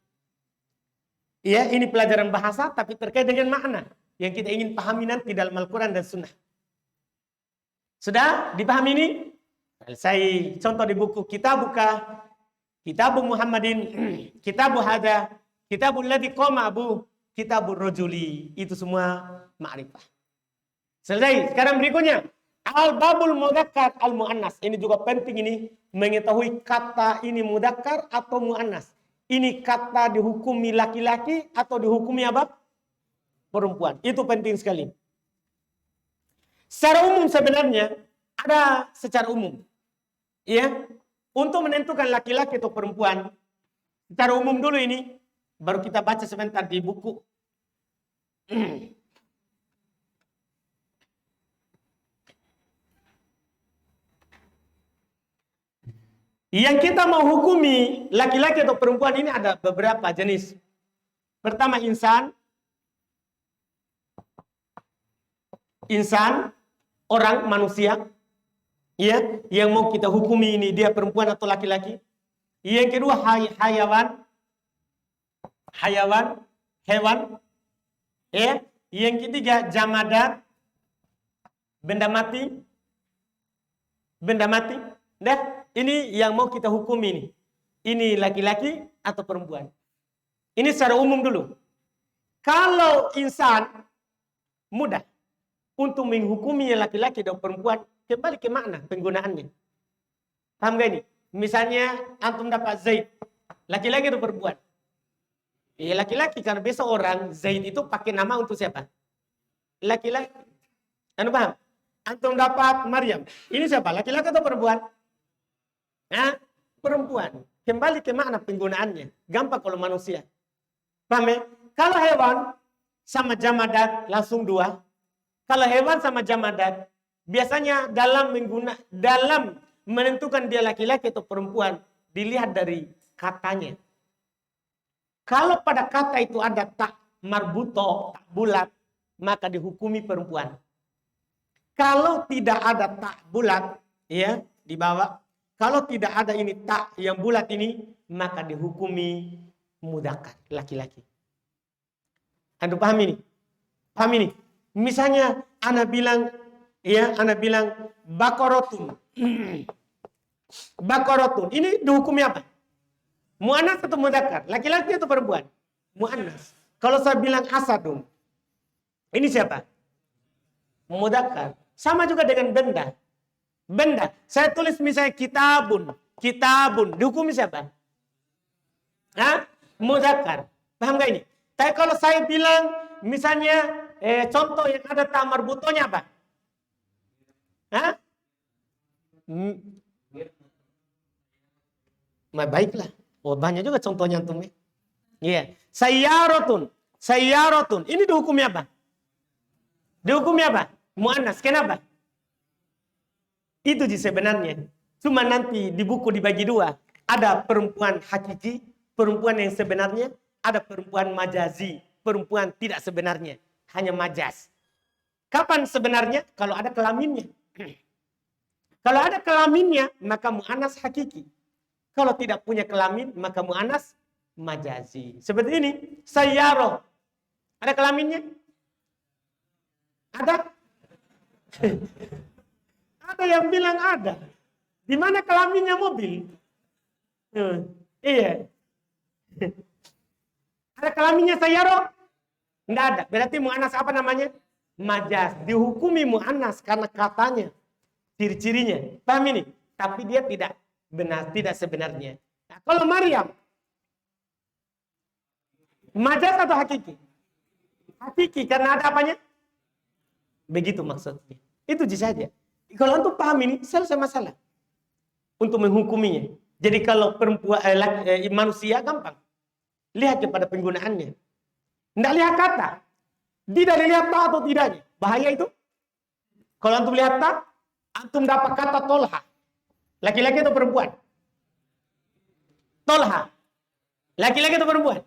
Ya, ini pelajaran bahasa tapi terkait dengan makna yang kita ingin pahami nanti dalam Al-Quran dan Sunnah. Sudah dipahami ini? Selesai. Contoh di buku Kitabuka, Kitabu Muhammadin, Kitabu Hada, Kitabul Ladzi Qama Abu, Kitabur Rajuli. Itu semua ma'rifah. Selesai. Sekarang berikutnya. Al-babul mudzakkar al-muannas. Ini juga penting ini. Mengetahui kata ini mudzakkar atau muannas. Ini kata dihukumi laki-laki atau dihukumi apa? Perempuan. Itu penting sekali. Secara umum sebenarnya ada secara umum. Ya. Untuk menentukan laki-laki atau perempuan. Secara umum dulu ini. Baru kita baca sebentar di buku. Yang kita mau hukumi laki-laki atau perempuan ini ada beberapa jenis. Pertama insan. Insan, orang, manusia. Ya, yang mau kita hukumi ini dia perempuan atau laki-laki. Yang kedua hayawan. Hayawan, hewan. Ya, yang ketiga jamadat. Benda mati. Benda mati. Dah. Ini yang mau kita hukum ini. Ini laki-laki atau perempuan. Ini secara umum dulu. Kalau insan mudah untuk menghukumi laki-laki dan perempuan kembali ke makna penggunaannya. Paham gak ini? Misalnya antum dapat Zaid. Laki-laki atau perempuan? Ya laki-laki karena biasa orang Zaid itu pakai nama untuk siapa? Laki-laki. Anu paham? Antum dapat Maryam. Ini siapa? Laki-laki atau perempuan? Nah, perempuan. Kembali ke makna penggunaannya. Gampang kalau manusia. Paham ya? Kalau hewan sama jamadat langsung 2. Kalau hewan sama jamadat biasanya dalam menentukan dia laki-laki atau perempuan dilihat dari katanya. Kalau pada kata itu ada tak marbuto, tak bulat, maka dihukumi perempuan. Kalau tidak ada tak bulat, ya, di bawah. Kalau tidak ada ini tak yang bulat ini, maka dihukumi mudzakkar, laki-laki. Anda paham ini? Paham ini? Misalnya ana bilang bakorotun. Bakorotun. Ini dihukumi apa? Muannas atau mudzakkar? Laki-laki atau perempuan? Muannas. Kalau saya bilang asadun. Ini siapa? Mudzakkar. Sama juga dengan benda. Benda. Saya tulis misalnya kitabun. Kitabun. Dihukumi siapa? Hah? Mudzakkar. Paham gak ini? Tapi kalau saya bilang misalnya contoh yang ada tamar butonya apa? Hah? Baiklah. Oh banyak juga contohnya antum ya. Iya. Sayyaratun. Sayyaratun. Ini dihukumi apa? Dihukumi apa? Mu'annas. Kenapa? Itu sebenarnya. Cuma nanti di buku dibagi dua. Ada perempuan hakiki, perempuan yang sebenarnya. Ada perempuan majazi, perempuan tidak sebenarnya. Hanya majaz. Kapan sebenarnya? Kalau ada kelaminnya. Kalau ada kelaminnya, maka mu'annas hakiki. Kalau tidak punya kelamin, maka mu'annas majazi. Seperti ini. Sayyarah. Ada kelaminnya? Ada? Ada yang bilang ada. Di mana kelaminnya mobil? Iya. Ada kelaminnya sayyarah? Tidak ada. Berarti mu'annas apa namanya? Majaz. Dihukumi mu'annas karena katanya. Ciri-cirinya. Paham ini? Tapi dia tidak benar, tidak sebenarnya. Nah, kalau Maryam, majaz atau hakiki? Hakiki, karena ada apanya? Begitu maksudnya. Itu saja. Kalau untuk paham ini, selesai masalah. Untuk menghukuminya. Jadi kalau perempuan, manusia gampang. Lihat kepada penggunaannya. Tidak lihat kata. Tidak lihat tak atau tidaknya. Bahaya itu. Kalau antum lihat tak, antum dapat kata tolha. Laki-laki atau perempuan? Tolha. Laki-laki atau perempuan?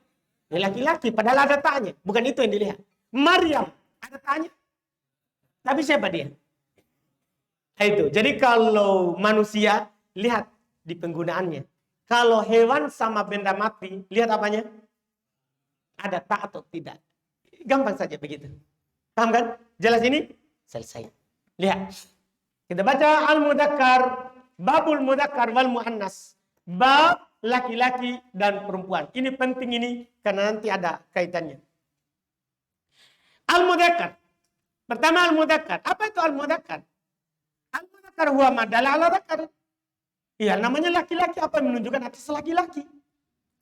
Ya, laki-laki. Padahal ada taknya. Bukan itu yang dilihat. Maryam. Ada taknya. Tapi siapa dia? Itu. Jadi kalau manusia, lihat di penggunaannya. Kalau hewan sama benda mati, lihat apanya? Ada tak atau tidak. Gampang saja begitu. Paham kan? Jelas ini? Selesai. Lihat. Kita baca Al-Mudzakkar, Babul Mudzakkar wal Muannas. Bab laki-laki dan perempuan. Ini penting ini karena nanti ada kaitannya. Al-Mudzakkar. Pertama Al-Mudzakkar. Apa itu Al-Mudzakkar? Al-Mudzakkar huwa ma dalla ala dzakar. Iya, namanya laki-laki apa yang menunjukkan atas laki-laki.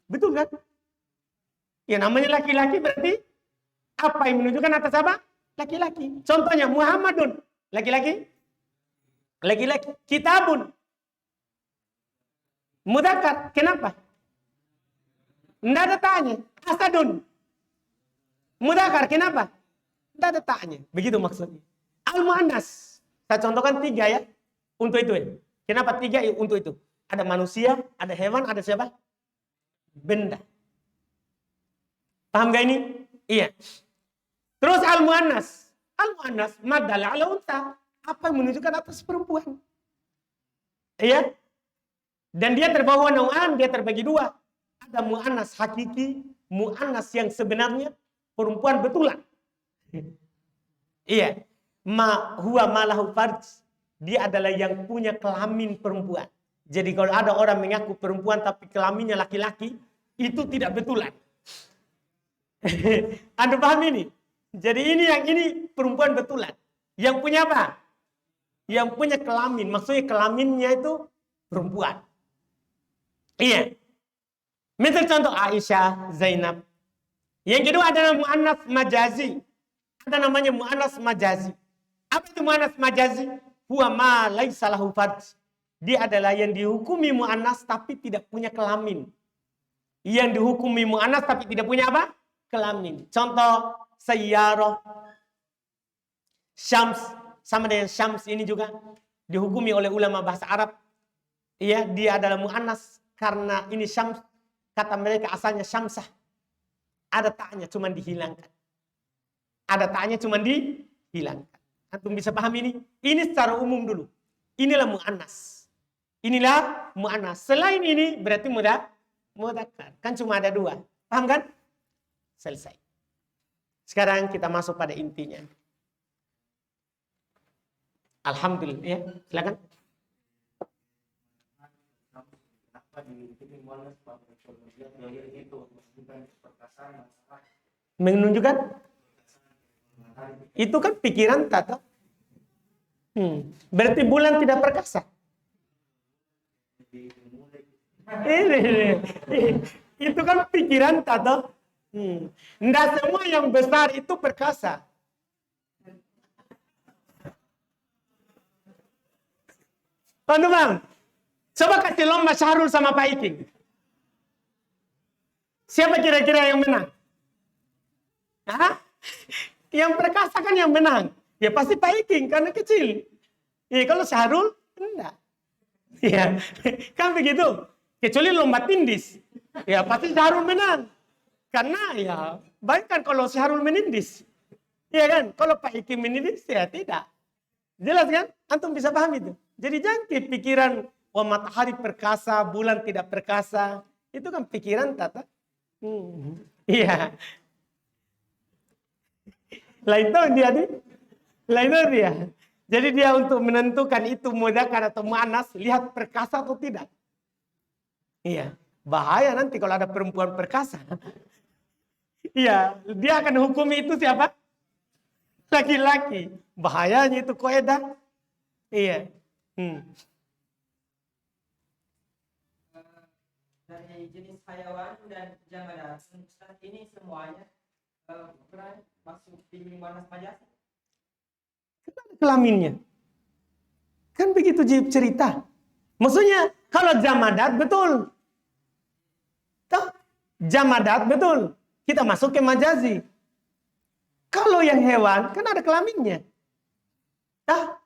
Betul kan? Ya, namanya laki-laki berarti apa yang menunjukkan atas apa? Laki-laki. Contohnya Muhammadun. Laki-laki? Laki-laki. Kitabun. Mudzakkar. Kenapa? Tidak ada tanya. Asadun. Mudzakkar. Kenapa? Tidak ada tanya. Begitu maksudnya. Al-Muannas. Saya contohkan 3 ya. Untuk itu ya. Kenapa 3 untuk itu? Ada manusia, ada hewan, ada siapa? Benda. Paham gak ini? Iya. Terus al-muannas. Al-muannas madalla ala unta. Apa yang menunjukkan atas perempuan? Iya. Dan dia terbawa nau'an, dia terbagi 2. Ada muannas hakiki, muannas yang sebenarnya perempuan betulan. Iya. Ma huwa malahu farj. Dia adalah yang punya kelamin perempuan. Jadi kalau ada orang mengaku perempuan tapi kelaminnya laki-laki, itu tidak betulan. Anda paham ini? Jadi ini perempuan betulan. Yang punya apa? Yang punya kelamin. Maksudnya kelaminnya itu perempuan. Iya. Misal contoh Aisyah, Zainab. Yang kedua adalah mu'annas majazi. Ada namanya mu'annas majazi. Apa itu mu'annas majazi? Huwa ma laisa lahu farj. Dia adalah yang dihukumi mu'annas tapi tidak punya kelamin. Yang dihukumi mu'annas tapi tidak punya apa? Kelamin. Contoh sayyarah, syams, sama dengan syams ini juga dihukumi oleh ulama bahasa Arab. Iya, dia adalah mu'annas karena ini syams, kata mereka asalnya syamsah. Ada taknya cuma dihilangkan. Ada taknya cuma dihilangkan. Antum bisa paham ini? Ini secara umum dulu. Inilah mu'annas. Inilah mu'annas. Selain ini berarti mudzakkar. Kan cuma ada 2. Paham kan? Selesai. Sekarang kita masuk pada intinya. Alhamdulillah. Ya, silakan. Menunjukkan? Itu kan pikiran tak? Berarti bulan tidak perkasa. Itu kan pikiran tak? Tidak semua yang besar itu perkasa. Teman-teman, coba kasih lomba Syahrul sama Pak Iking. Siapa kira-kira yang menang? Hah? Yang perkasa kan yang menang. Ya pasti Pak Iking karena kecil. Ya kalau Syahrul enggak. Ya, kan begitu. Kecuali lomba tindis. Ya pasti Syahrul menang. Karena ya baik kan kalau Syahrul menindis. Iya kan? Kalau Pak Iking menindis ya tidak. Jelas kan? Antum bisa paham itu. Jadi jangan pikiran oh matahari perkasa, bulan tidak perkasa. Itu kan pikiran tata. Iya. Lain tahu dia nih. Lain tahu dia. Jadi dia untuk menentukan itu mudzakkar atau muannas, lihat perkasa atau tidak. Iya. Bahaya nanti kalau ada perempuan perkasa. Iya, dia akan hukumi itu siapa? Laki-laki. Bahayanya itu kaidah. Iya. Dari jenis hayawan dan jamadat ini semuanya masuk di muannas majasi. Kelaminnya. Kan begitu cerita. Maksudnya kalau jamadat betul. Tahu? Jamadat betul. Kita masuk ke majazi. Kalau yang hewan kan ada kelaminnya. Tah?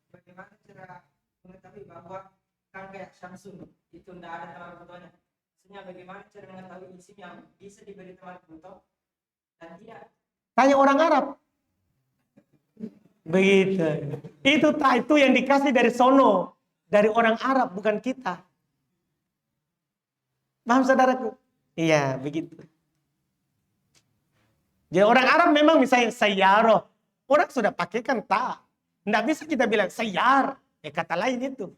Bagaimana cara mengetahui bahwa kan kayak Samsung itu tidak ada teman fotonya. Maksudnya bagaimana cara mengetahui isim yang bisa diberi teman foto dan dia Tanya orang Arab. Begitu. Itu yang dikasih dari sono. Dari orang Arab, bukan kita. Paham saudaraku? Iya, begitu. Jadi orang Arab memang misalnya sayyarah. Orang sudah pakai kan tak. Nggak bisa kita bilang sayyar. Kata lain itu.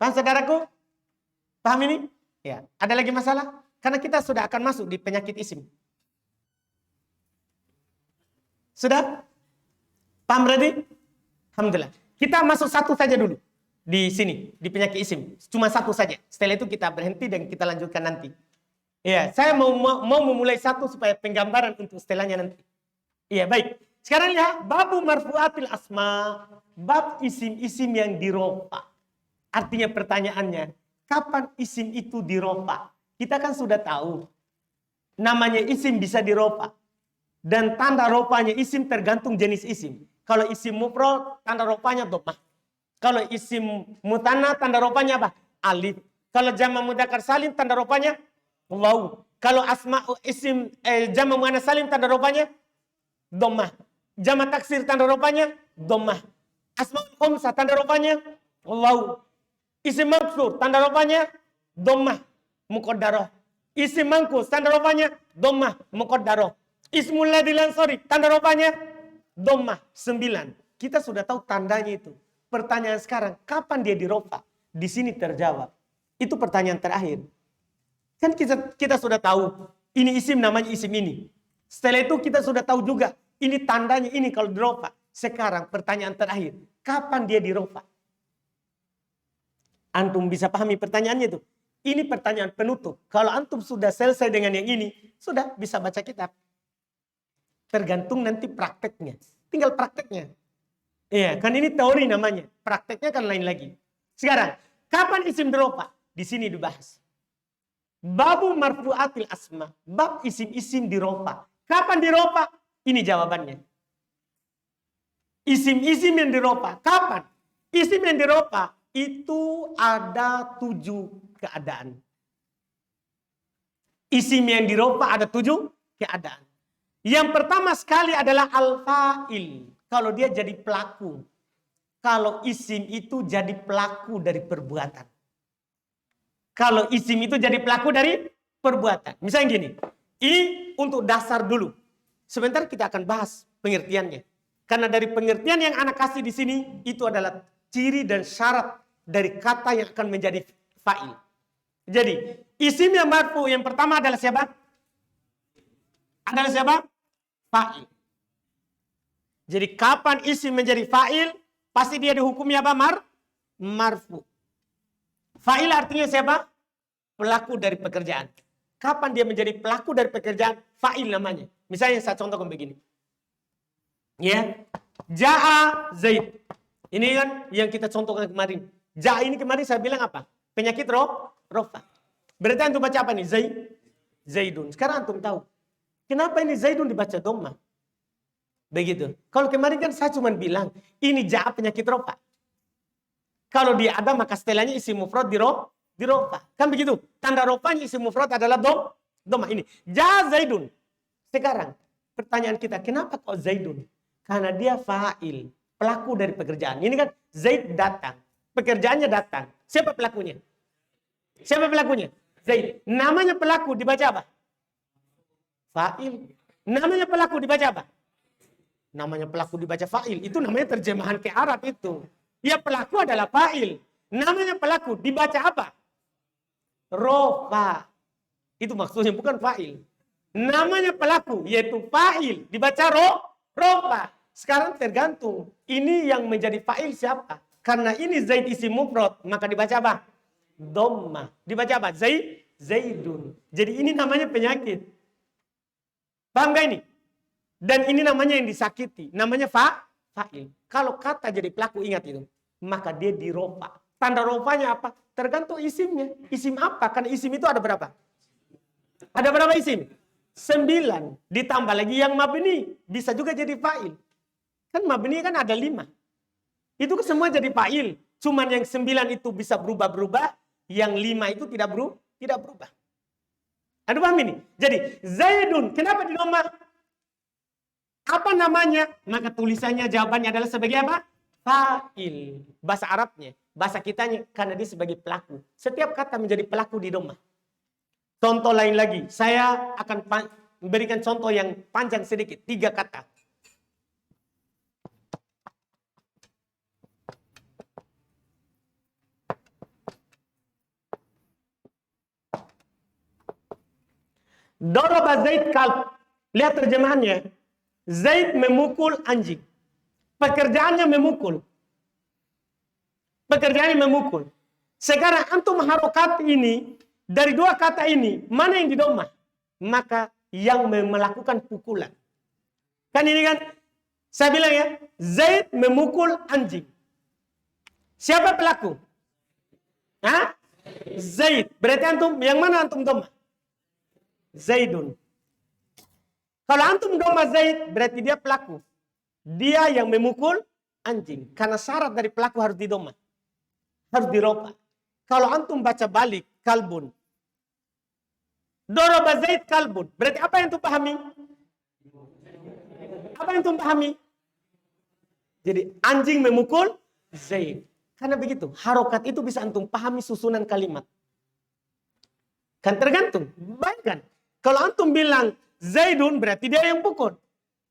Paham saudaraku? Paham ini? Ya. Ada lagi masalah? Karena kita sudah akan masuk di penyakit isim. Sudah? Paham berarti? Alhamdulillah. Kita masuk satu saja dulu. Di sini. Di penyakit isim. Cuma satu saja. Setelah itu kita berhenti dan kita lanjutkan nanti. Iya, saya mau memulai satu supaya penggambaran untuk setelahnya nanti. Iya, baik. Sekarang ya, babu marfu'atil asma. Bab isim-isim yang dirofa. Artinya pertanyaannya, kapan isim itu dirofa? Kita kan sudah tahu. Namanya isim bisa dirofa. Dan tanda ropanya isim tergantung jenis isim. Kalau isim mufrad, tanda ropanya dhammah. Kalau isim mutanna, tanda ropanya apa? Alif. Kalau jamak mudzakkar salim, tanda ropanya waw. Kalau asma isim jamak muannas salim, tanda ropanya dhammah. Jamak taksir, tanda ropanya dhammah. Asmaul khamsah, tanda ropanya waw. Isim maksur, tanda ropanya dhammah muqaddarah. Isim mangkus, tanda ropanya dhammah muqaddarah. Ismul ladzi lan sharif, tanda ropanya dhammah 9. Kita sudah tahu tandanya itu. Pertanyaan sekarang, kapan dia dirofa? Di sini terjawab. Itu pertanyaan terakhir. Kan kita sudah tahu, ini isim namanya isim ini. Setelah itu kita sudah tahu juga, ini tandanya ini kalau dirofa. Sekarang pertanyaan terakhir, kapan dia dirofa? Antum bisa pahami pertanyaannya itu. Ini pertanyaan penutup. Kalau antum sudah selesai dengan yang ini, sudah bisa baca kitab. Tergantung nanti prakteknya. Tinggal prakteknya. Iya, kan ini teori namanya. Prakteknya kan lain lagi. Sekarang, kapan isim dirofa? Di sini dibahas. Babu marfu'atil asma. Bab isim-isim dirofa. Kapan dirofa? Ini jawabannya. Isim-isim yang dirofa. Kapan? Isim yang dirofa itu ada 7 keadaan. Isim yang dirofa ada 7 keadaan. Yang pertama sekali adalah al-fa'il. Kalau dia jadi pelaku. Kalau isim itu jadi pelaku dari perbuatan. Kalau isim itu jadi pelaku dari perbuatan. Misalnya gini. Ini untuk dasar dulu. Sebentar kita akan bahas pengertiannya. Karena dari pengertian yang anak kasih di sini. Itu adalah ciri dan syarat dari kata yang akan menjadi fa'il. Jadi isim yang marfu yang pertama adalah siapa? Adalah siapa? Fa'il. Jadi kapan isim menjadi fa'il? Pasti dia dihukumi apa? Marfu. Fa'il artinya siapa? Pelaku dari pekerjaan. Kapan dia menjadi pelaku dari pekerjaan? Fa'il namanya. Misalnya saya contohkan begini. Ya. Ja'a Zaid. Ini kan yang kita contohkan kemarin. Ja'a ini kemarin saya bilang apa? Penyakit rofa. Berarti antum baca apa nih? Zaidun. Sekarang antum tahu. Kenapa ini Zaidun dibaca dhamma? Begitu. Kalau kemarin kan saya cuma bilang, ini ja penyakit rofa. Kalau dia ada maka setelahnya isim mufrad di rofa. Kan begitu. Tanda rofanya isim mufrad adalah dhamma ini. Ja Zaidun. Sekarang pertanyaan kita, kenapa kok Zaidun? Karena dia fa'il, pelaku dari pekerjaan. Ini kan Zaid datang. Pekerjaannya datang. Siapa pelakunya? Siapa pelakunya? Zaid. Namanya pelaku dibaca apa? Fa'il. Namanya pelaku dibaca apa? Namanya pelaku dibaca fa'il. Itu namanya terjemahan ke Arab itu. Ya pelaku adalah fa'il. Namanya pelaku dibaca apa? Rofa. Itu maksudnya bukan fa'il. Namanya pelaku yaitu fa'il dibaca rofa. Sekarang tergantung. Ini yang menjadi fa'il siapa? Karena ini Zaid isim mufrad, maka dibaca apa? Dhamma. Dibaca apa? Zaidun. Jadi ini namanya penyakit. Paham gak ini? Dan ini namanya yang disakiti. Namanya fa'il. Kalau kata jadi pelaku, ingat itu. Maka dia di rofa. Tanda rofanya apa? Tergantung isimnya. Isim apa? Karena isim itu ada berapa? Ada berapa isim? 9. Ditambah lagi yang mabni. Bisa juga jadi fa'il. Kan mabni kan ada 5. Itu semua jadi fa'il. Cuman yang 9 itu bisa berubah-berubah. Yang 5 itu tidak berubah. Anda paham ini? Jadi Zaidun. Kenapa di dhamma? Apa namanya? Maka tulisannya jawabannya adalah sebagai apa? Fa'il. Bahasa Arabnya. Bahasa kitanya. Karena dia sebagai pelaku. Setiap kata menjadi pelaku di dhamma. Contoh lain lagi. Saya akan memberikan contoh yang panjang sedikit. 3 kata. Daraba Zaid kalb. Lihat terjemahannya. Zaid memukul anjing. Pekerjaannya memukul. Pekerjaannya memukul. Sekarang antum harokat ini. Dari 2 kata ini. Mana yang di dhamma? Maka yang melakukan pukulan. Kan ini kan. Saya bilang ya. Zaid memukul anjing. Siapa pelaku? Hah? Zaid. Berarti antum. Yang mana antum dhamma? Zaidun. Kalau antum dhamma Zaid, berarti dia pelaku. Dia yang memukul anjing. Karena syarat dari pelaku harus di dhamma. Harus di rofa. Kalau antum baca balik, kalbun. Daraba Zaid kalbun. Berarti apa yang antum pahami? Apa yang antum pahami? Jadi anjing memukul Zaid. Karena begitu. Harokat itu bisa antum pahami susunan kalimat. Kan tergantung. Bayangkan. Kalau antum bilang Zaidun berarti dia yang pukul.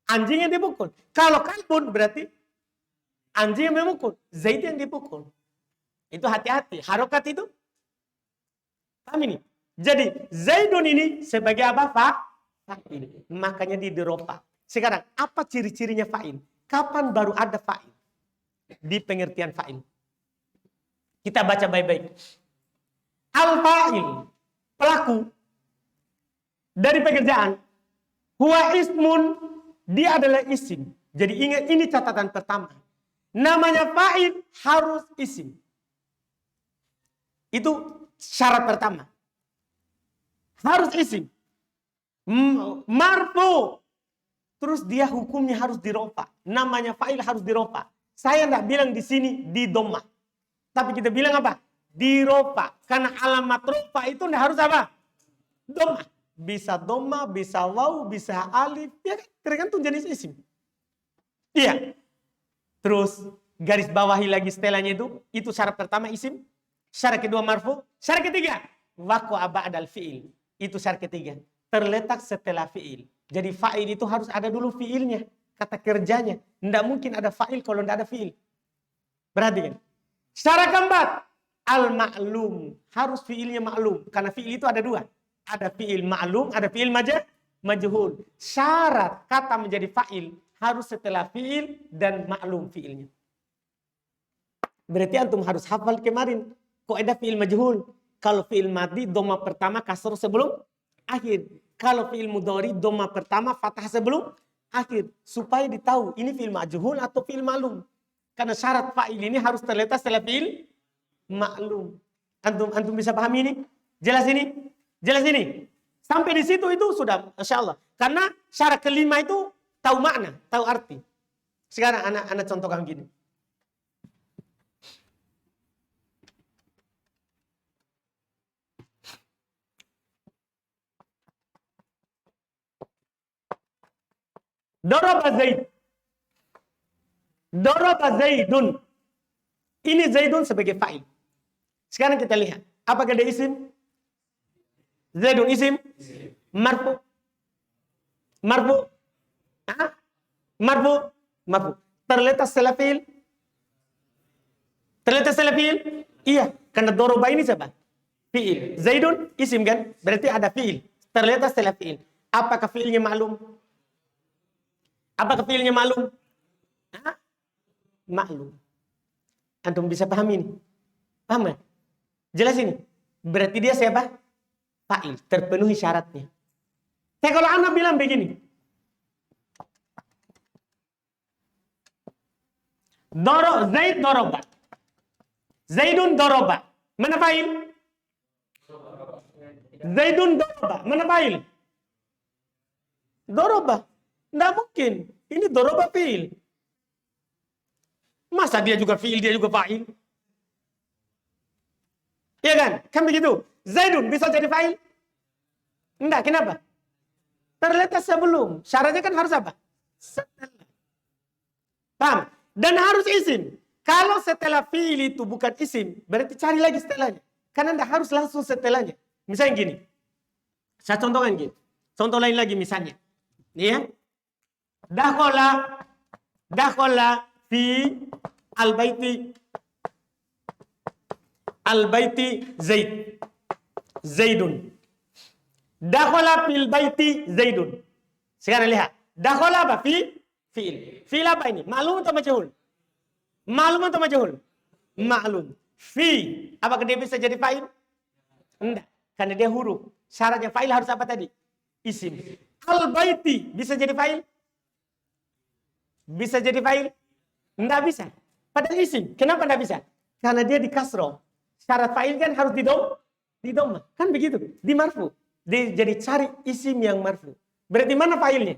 Anjing yang dipukul. Kalau kalbun berarti anjing yang memukul. Zaid yang dipukul. Itu hati-hati. Harokat itu. Paham ini? Jadi Zaidun ini sebagai apa? Fa'il. Makanya di rofa. Sekarang apa ciri-cirinya fa'il? Kapan baru ada fa'il? Di pengertian fa'il. Kita baca baik-baik. Al-fa'il. Pelaku. Dari pekerjaan. Huwa ismun. Dia adalah isim. Jadi ingat ini catatan pertama. Namanya fa'il harus isim. Itu syarat pertama. Harus isim. Marfu. Terus dia hukumnya harus dirofa. Namanya fa'il harus dirofa. Saya tidak bilang di sini di dhamma. Tapi kita bilang apa? Dirofa. Karena alamat rofa itu tidak harus apa? Dhamma. Bisa dhamma, bisa waw, bisa alif. Ya, tergantung jenis isim. Iya. Terus garis bawahi lagi setelahnya itu syarat pertama isim. Syarat kedua marfu. Syarat ketiga waqa'a ba'dal fi'il. Itu syarat ketiga. Terletak setelah fi'il. Jadi fa'il itu harus ada dulu fi'ilnya. Kata kerjanya. Tidak mungkin ada fa'il kalau tidak ada fi'il. Perhatikan. Syarat keempat. Al-ma'lum. Harus fi'ilnya ma'lum. Karena fi'il itu ada 2. Ada fi'il ma'lum, ada fi'il majhul. Syarat kata menjadi fa'il harus setelah fi'il dan ma'lum fi'ilnya. Berarti antum harus hafal kemarin. Kok ada fi'il majhul? Kalau fi'il madhi, dhamma pertama kasar sebelum akhir. Kalau fi'il mudhari, dhamma pertama fathah sebelum akhir. Supaya ditahu ini fi'il majhul atau fi'il ma'lum. Karena syarat fa'il ini harus terletak setelah fi'il ma'lum. Antum bisa pahami ini? Jelas ini? Jelas ini? Sampai di situ itu sudah Masya Allah. Karena syarat kelima itu tahu makna, tahu arti. Sekarang anak contohkan gini. Daraba Zaid. Daraba Zaidun. Ini Zaidun sebagai fa'il. Sekarang kita lihat. Apakah dia isim? Zaidun isim? Marfu. Marfu. Hah? Marfu. Marfu. Terletak setelah fi'il? Terletak setelah fi'il? Iya. Karena doroba ini siapa? Fi'il. Zaidun isim kan? Berarti ada fi'il. Terletak setelah fi'il. Apakah fi'ilnya maklum? Apakah fi'ilnya maklum? Hah? Maklum. Antum bisa paham ini? Paham gak? Jelas ini? Berarti dia siapa? Fa'il. Terpenuhi syaratnya. Tapi kalau anak bilang begini. Zaid doroba. Zaidun doroba. Mana fa'il? Zaidun doroba. Mana fa'il? Doroba. Nggak mungkin. Ini doroba fi'il. Masa dia juga fi'il, dia juga fa'il? Iya kan? Kan begitu. Zaidun bisa jadi fa'il? Enggak, kenapa? Terletak sebelum. Syaratnya kan harus apa? Setelah. Paham? Dan harus isim. Kalau setelah fi'il itu bukan isim, berarti cari lagi setelahnya. Karena enggak harus langsung setelahnya. Misalnya gini. Saya contohkan gini. Contoh lain lagi misalnya. Nih ya. Dakhola fi al-baiti Zaid. Zaidun. Dakhola fil baiti Zaidun. Sekarang lihat. Dakhola apa? Fi'il. Fi'il apa ini? Maklum atau majhul? Maklum atau majhul? Maklum. Fi. Apakah dia bisa jadi fa'il? Enggak. Karena dia huruf. Syaratnya fa'il harus apa tadi? Isim. Al-baiti. Bisa jadi fa'il? Bisa jadi fa'il? Enggak bisa. Padahal isim. Kenapa enggak bisa? Karena dia di kasroh. Syarat fa'il kan harus di dhamma. Kan begitu. Di marfu. Jadi cari isim yang marfu. Berarti mana fa'ilnya?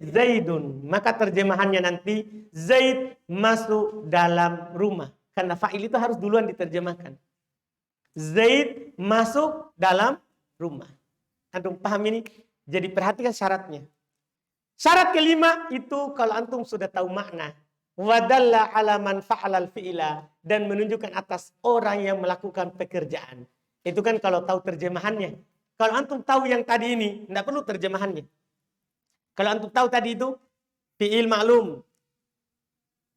Zaidun. Maka terjemahannya nanti Zaid masuk dalam rumah. Karena fa'il itu harus duluan diterjemahkan. Zaid masuk dalam rumah. Antum paham ini? Jadi perhatikan syaratnya. Syarat kelima itu kalau antum sudah tahu makna. Wadalla ala man fa'alal fi'ila. Dan menunjukkan atas orang yang melakukan pekerjaan. Itu kan kalau tahu terjemahannya. Kalau antum tahu yang tadi ini, tidak perlu terjemahannya. Kalau antum tahu tadi itu, fi'il maklum.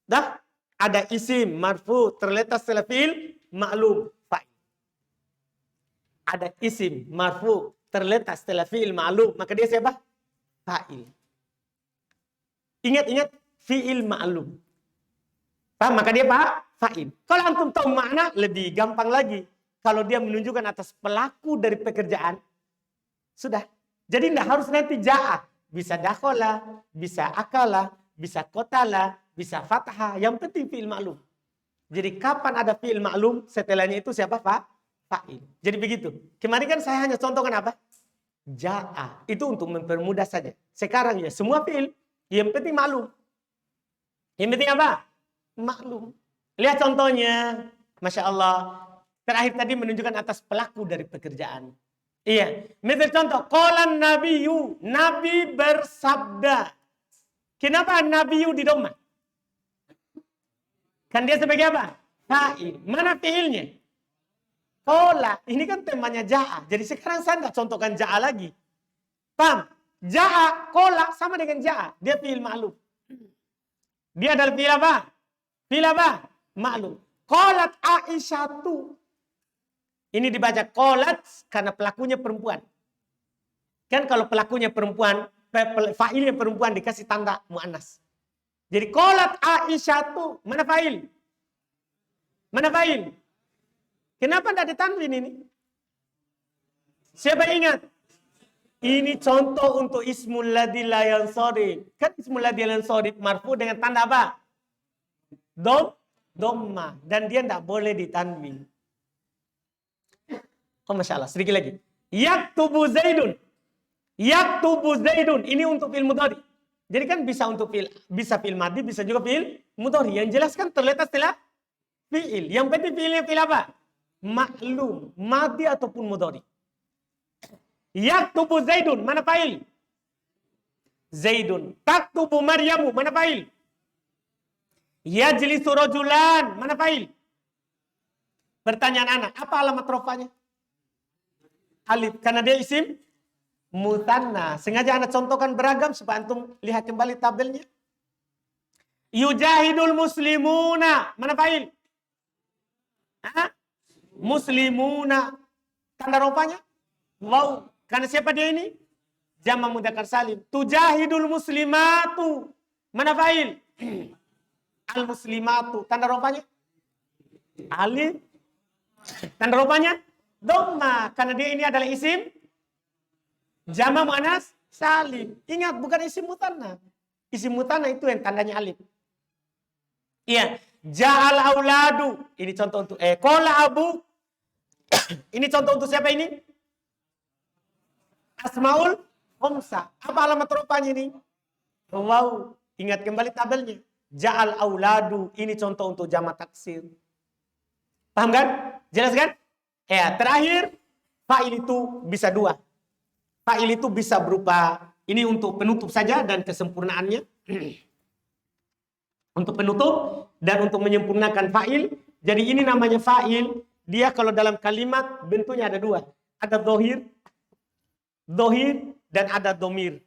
Dah, ada isim, marfu, terletak setelah fi'il, maklum, fa'il. Ada isim, marfu, terletak setelah fi'il, maklum. Maka dia siapa? Fa'il. Ingat-ingat, fi'il maklum. Paham? Maka dia fa'il. Kalau antum tahu makna, lebih gampang lagi. Kalau dia menunjukkan atas pelaku dari pekerjaan, sudah. Jadi tidak harus nanti ja'a. Bisa dakhola, bisa akala, bisa kotala, bisa fathah. Yang penting fi'il maklum. Jadi kapan ada fi'il maklum, setelahnya itu siapa? Fa'il. Jadi begitu. Kemarin kan saya hanya contohkan apa? Ja'a. Itu untuk mempermudah saja. Sekarang ya semua fi'il, yang penting maklum. Yang penting apa? Maklum. Lihat contohnya. Masya Allah. Terakhir tadi menunjukkan atas pelaku dari pekerjaan. Iya. Misal contoh. Qalan nabiyyu. Nabi bersabda. Kenapa nabiyyu di dhamma? Kan dia sebagai apa? Fa'il. Mana fi'ilnya? Qala. Ini kan temanya ja'a. Jadi sekarang saya tidak contohkan ja'a lagi. Paham? Ja'a, qala sama dengan ja'a. Dia fi'il ma'lum. Dia adalah fi'il apa? Fi'il apa? Ma'lum. Qalat Aisyatu. Ini dibaca qalat karena pelakunya perempuan. Kan kalau pelakunya perempuan, fa'ilnya perempuan dikasih tanda mu'annas. Jadi qalat Aisyatu. Mana fa'il? Mana fa'il? Kenapa tidak ditanwin ini? Siapa ingat? Ini contoh untuk ismul ladzi la yansharif. Kan ismul ladzi la yansharif marfu dengan tanda apa? Dhamma. Dan dia tidak boleh ditanwin. Oh Masya Allah, sedikit lagi. Yaktubu Zaidun. Yaktubu Zaidun. Ini untuk fi'il mudhari. Jadi kan bisa untuk bisa fi'il madhi, bisa juga fi'il mudhari. Yang jelas kan terletak setelah fi'il. Yang penting fi'ilnya fi'il apa? Maklum, madhi ataupun mudhari. Yaktubu Zaidun, mana fa'il? Zaidun. Taktubu Maryamu, mana fa'il? Yajlisu rajulan, mana fa'il? Pertanyaan anak, apa alamat rofanya? Alif, karena dia isim mutanna. Sengaja anak contohkan beragam supaya antum lihat kembali tabelnya. Yujahidul muslimuna, mana fa'il? Muslimuna. Tanda rofanya? Wow. Karena siapa dia ini? Jama' mudzakkar salim. Tujahidul muslimatu. Mana fa'il? Al muslimatu. Tanda rofanya? Alif. Tanda rofanya? Dhamma. Karena dia ini adalah isim jama' muannas salim. Ingat, bukan isim mutanna. Isim mutanna itu yang tandanya alif. Iya. Ja'al auladu. Ini contoh untuk qala abu. Ini contoh untuk siapa ini? Asmaul khamsah. Apa alamat rupanya ini? Wow. Ingat kembali tabelnya. Ja'al auladu. Ini contoh untuk jama' taksir. Paham kan? Jelas kan? Ya, terakhir fa'il itu bisa dua. Fa'il itu bisa berupa ini untuk penutup saja dan kesempurnaannya. Untuk penutup dan untuk menyempurnakan fa'il. Jadi ini namanya fa'il. Dia kalau dalam kalimat bentuknya ada dua. Ada dohir dan ada domir.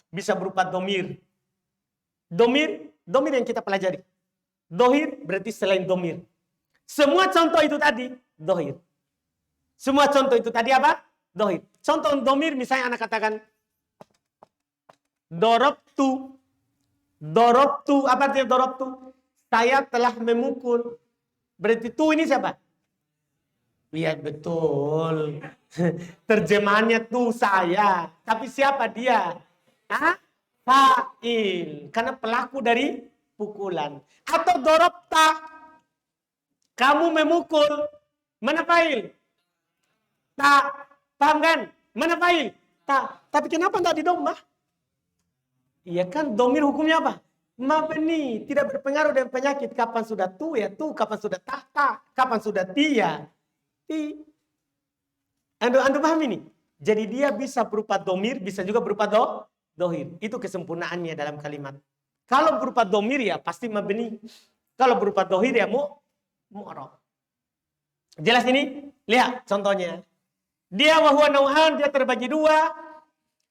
Bisa berupa domir. Domir yang kita pelajari. Dohir berarti selain domir. Semua contoh itu tadi dohir. Semua contoh itu tadi apa? Dohir. Contoh domir misalnya anak katakan dorobtu. Dorobtu, apa artinya dorobtu? Saya telah memukul. Berarti tu ini siapa? Iya betul. Terjemahannya tu saya. Tapi siapa dia? Fa'il. Karena pelaku dari pukulan. Atau dorobta. Kamu memukul. Mana fa'il? Tak. Paham kan? Mana fa'il? Tak. Tapi kenapa tidak didomah? Iya kan, domir hukumnya apa? Mabni, tidak berpengaruh dengan penyakit. Kapan sudah tu ya tu, kapan sudah tahta, kapan sudah tia. Ti. Anda paham ini? Jadi dia bisa berupa domir, bisa juga berupa dohir. Itu kesempurnaannya dalam kalimat. Kalau berupa domir ya pasti mabni. Kalau berupa dohir ya mu'rab. Jelas ini? Lihat contohnya. Dia wahuwa nau'an, dia terbagi dua.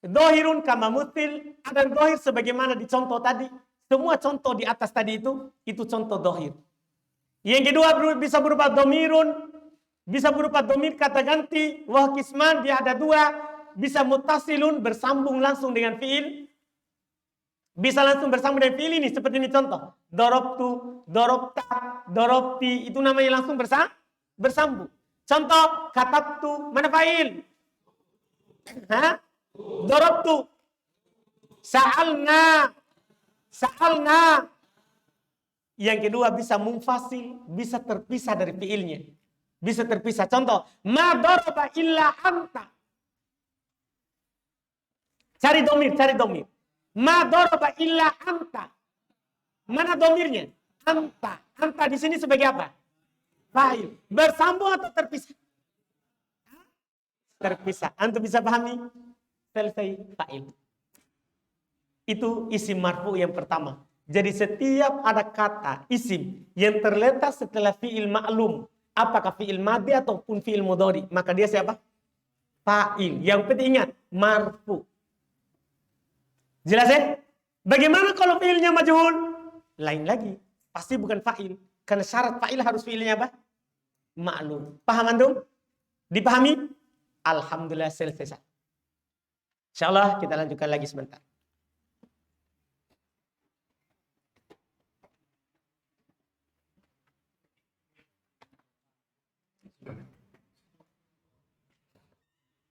Dohirun kama mutil. Ada dohir sebagaimana di contoh tadi. Semua contoh di atas tadi itu contoh dohir. Yang kedua bisa berupa domirun. Bisa berupa domir kata ganti. Wah kisman, dia ada dua. Bisa mutasilun, bersambung langsung dengan fi'il. Bisa langsung bersambung dengan fi'il ini. Seperti ini contoh. Dorobtu, dorobta, dorobti. Itu namanya langsung bersambung. Contoh, katabtu, mana fa'il? Dorobtu. Sa'alna. Yang kedua bisa munfasil, bisa terpisah dari fiilnya. Bisa terpisah. Contoh, ma daraba illa anta. Cari domir. Ma daraba illa anta. Mana domirnya? Anta. Anta di sini sebagai apa? Fa'il. Bersambung atau terpisah? Terpisah. Antum bisa pahami? Selesai fa'il. Itu isim marfu yang pertama. Jadi setiap ada kata isim yang terletak setelah fi'il ma'lum, apakah fi'il madhi ataupun fi'il mudhari, maka dia siapa? Fa'il. Yang penting ingat, marfu. Jelas ya? Bagaimana kalau fi'ilnya majhul? Lain lagi. Pasti bukan fa'il. Karena syarat fa'il harus fi'ilnya apa? Ma'lum. Paham antum? Dipahami? Alhamdulillah selesai. InsyaAllah kita lanjutkan lagi sebentar.